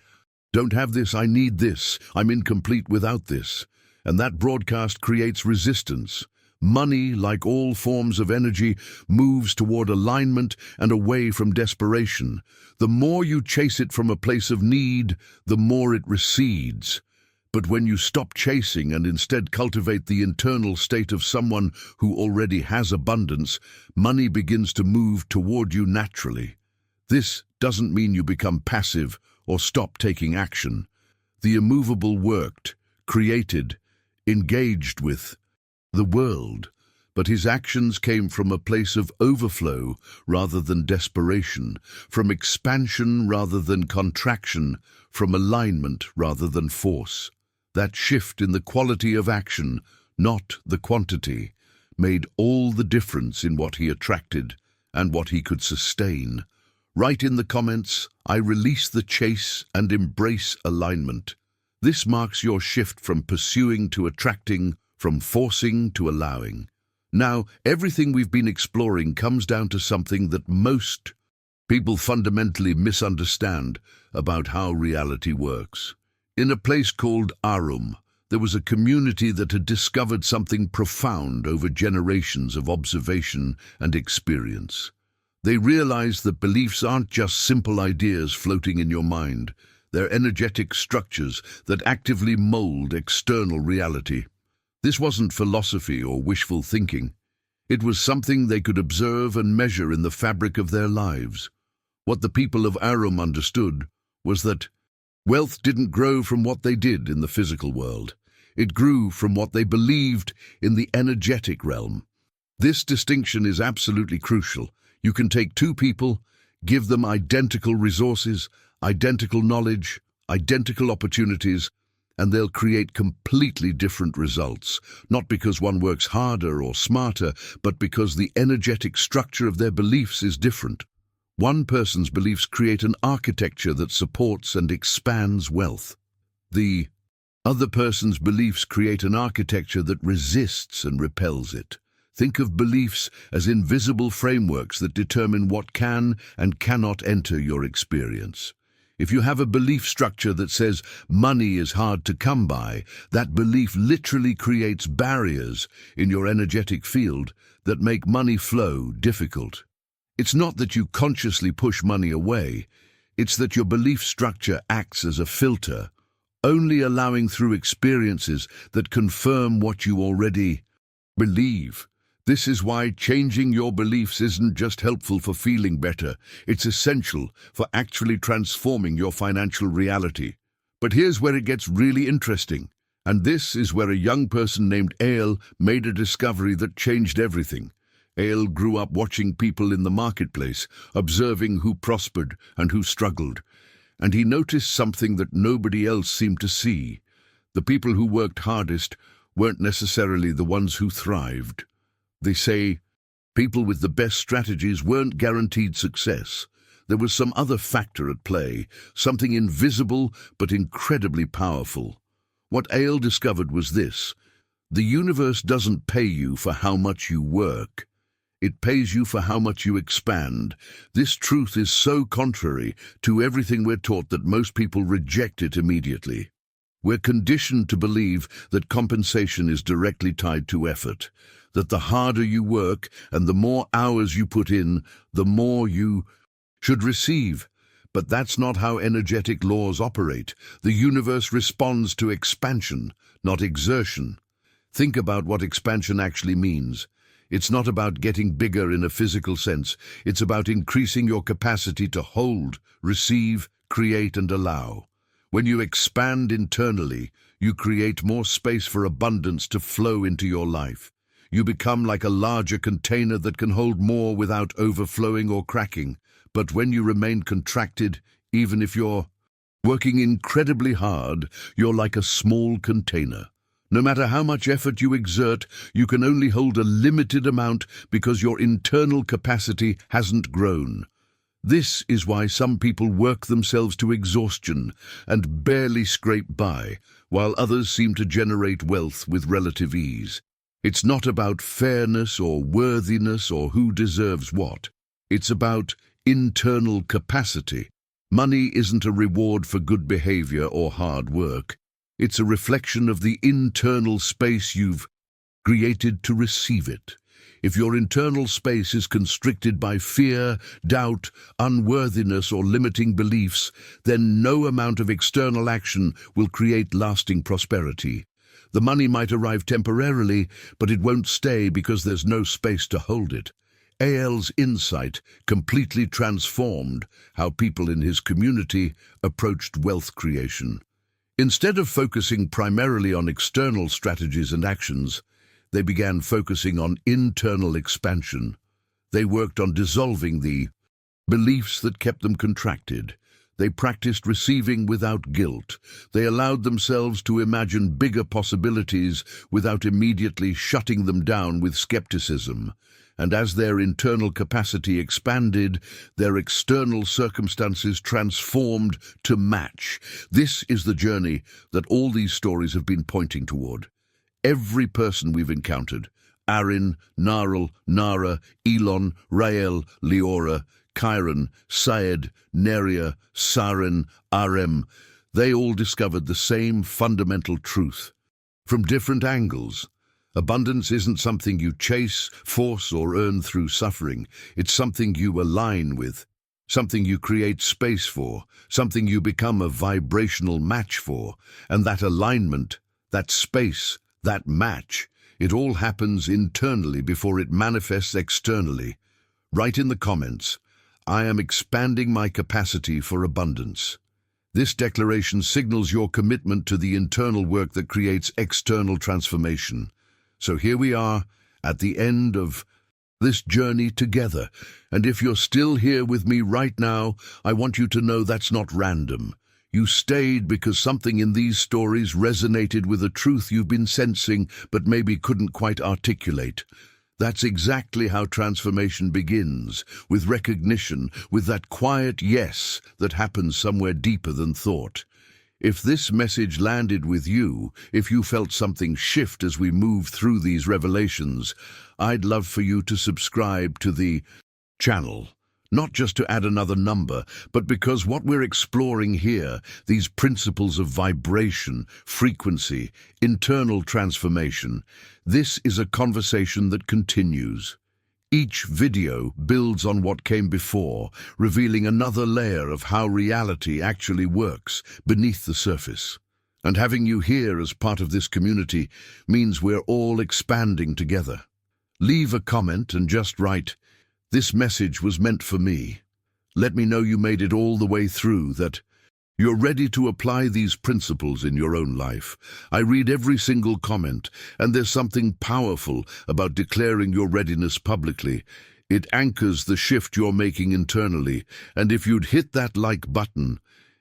don't have this, I need this, I'm incomplete without this. And that broadcast creates resistance. Money, like all forms of energy, moves toward alignment and away from desperation. The more you chase it from a place of need, the more it recedes. But when you stop chasing and instead cultivate the internal state of someone who already has abundance, money begins to move toward you naturally. This doesn't mean you become passive or stop taking action. The immovable worked, created, engaged with the world, but his actions came from a place of overflow rather than desperation, from expansion rather than contraction, from alignment rather than force. That shift in the quality of action, not the quantity, made all the difference in what he attracted and what he could sustain. Write in the comments, "I release the chase and embrace alignment." This marks your shift from pursuing to attracting, from forcing to allowing. Now, everything we've been exploring comes down to something that most people fundamentally misunderstand about how reality works. In a place called Arum, there was a community that had discovered something profound over generations of observation and experience. They realized that beliefs aren't just simple ideas floating in your mind. They're energetic structures that actively mold external reality. This wasn't philosophy or wishful thinking. It was something they could observe and measure in the fabric of their lives. What the people of Arum understood was that wealth didn't grow from what they did in the physical world. It grew from what they believed in the energetic realm. This distinction is absolutely crucial. You can take two people, give them identical resources, identical knowledge, identical opportunities, and they'll create completely different results, not because one works harder or smarter, but because the energetic structure of their beliefs is different. One person's beliefs create an architecture that supports and expands wealth. The other person's beliefs create an architecture that resists and repels it. Think of beliefs as invisible frameworks that determine what can and cannot enter your experience. If you have a belief structure that says money is hard to come by, that belief literally creates barriers in your energetic field that make money flow difficult. It's not that you consciously push money away, it's that your belief structure acts as a filter, only allowing through experiences that confirm what you already believe. This is why changing your beliefs isn't just helpful for feeling better, it's essential for actually transforming your financial reality. But here's where it gets really interesting, and this is where a young person named Ale made a discovery that changed everything. Ale grew up watching people in the marketplace, observing who prospered and who struggled, and he noticed something that nobody else seemed to see. The people who worked hardest weren't necessarily the ones who thrived. They say people with the best strategies weren't guaranteed success. There was some other factor at play, something invisible but incredibly powerful. What Ale discovered was this: the universe doesn't pay you for how much you work. It pays you for how much you expand. This truth is so contrary to everything we're taught that most people reject it immediately. We're conditioned to believe that compensation is directly tied to effort, that the harder you work and the more hours you put in, the more you should receive. But that's not how energetic laws operate. The universe responds to expansion, not exertion. Think about what expansion actually means. It's not about getting bigger in a physical sense. It's about increasing your capacity to hold, receive, create, and allow. When you expand internally, you create more space for abundance to flow into your life. You become like a larger container that can hold more without overflowing or cracking. But when you remain contracted, even if you're working incredibly hard, you're like a small container. No matter how much effort you exert, you can only hold a limited amount because your internal capacity hasn't grown. This is why some people work themselves to exhaustion and barely scrape by, while others seem to generate wealth with relative ease. It's not about fairness or worthiness or who deserves what. It's about internal capacity. Money isn't a reward for good behavior or hard work. It's a reflection of the internal space you've created to receive it. If your internal space is constricted by fear, doubt, unworthiness, or limiting beliefs, then no amount of external action will create lasting prosperity. The money might arrive temporarily, but it won't stay because there's no space to hold it. AL's insight completely transformed how people in his community approached wealth creation. Instead of focusing primarily on external strategies and actions, they began focusing on internal expansion. They worked on dissolving the beliefs that kept them contracted. They practiced receiving without guilt. They allowed themselves to imagine bigger possibilities without immediately shutting them down with skepticism. And as their internal capacity expanded, their external circumstances transformed to match. This is the journey that all these stories have been pointing toward. Every person we've encountered, Arin, Narl, Nara, Elon, Rael, Leora, Chiron, Syed, Neria, Saren, Arem, they all discovered the same fundamental truth. From different angles, abundance isn't something you chase, force, or earn through suffering. It's something you align with, something you create space for, something you become a vibrational match for. And that alignment, that space, that match, it all happens internally before it manifests externally. Write in the comments, "I am expanding my capacity for abundance." This declaration signals your commitment to the internal work that creates external transformation. So here we are, at the end of this journey together. And if you're still here with me right now, I want you to know that's not random. You stayed because something in these stories resonated with a truth you've been sensing but maybe couldn't quite articulate. That's exactly how transformation begins, with recognition, with that quiet yes that happens somewhere deeper than thought. If this message landed with you, if you felt something shift as we move through these revelations, I'd love for you to subscribe to the channel. Not just to add another number, but because what we're exploring here, these principles of vibration, frequency, internal transformation, this is a conversation that continues. Each video builds on what came before, revealing another layer of how reality actually works beneath the surface. And having you here as part of this community means we're all expanding together. Leave a comment and just write, "This message was meant for me." Let me know you made it all the way through, that you're ready to apply these principles in your own life. I read every single comment, and there's something powerful about declaring your readiness publicly. It anchors the shift you're making internally, and if you'd hit that like button,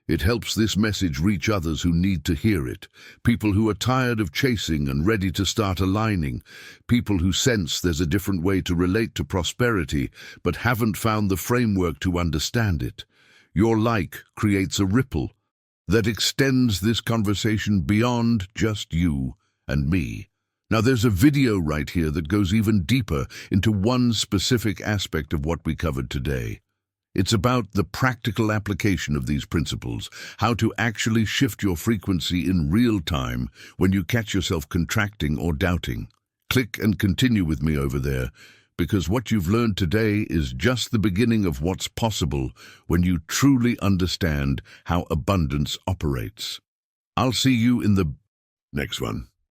it helps this message reach others who need to hear it. People who are tired of chasing and ready to start aligning. People who sense there's a different way to relate to prosperity, but haven't found the framework to understand it. Your like creates a ripple that extends this conversation beyond just you and me. Now there's a video right here that goes even deeper into one specific aspect of what we covered today. It's about the practical application of these principles, how to actually shift your frequency in real time when you catch yourself contracting or doubting. Click and continue with me over there, because what you've learned today is just the beginning of what's possible when you truly understand how abundance operates. I'll see you in the next one.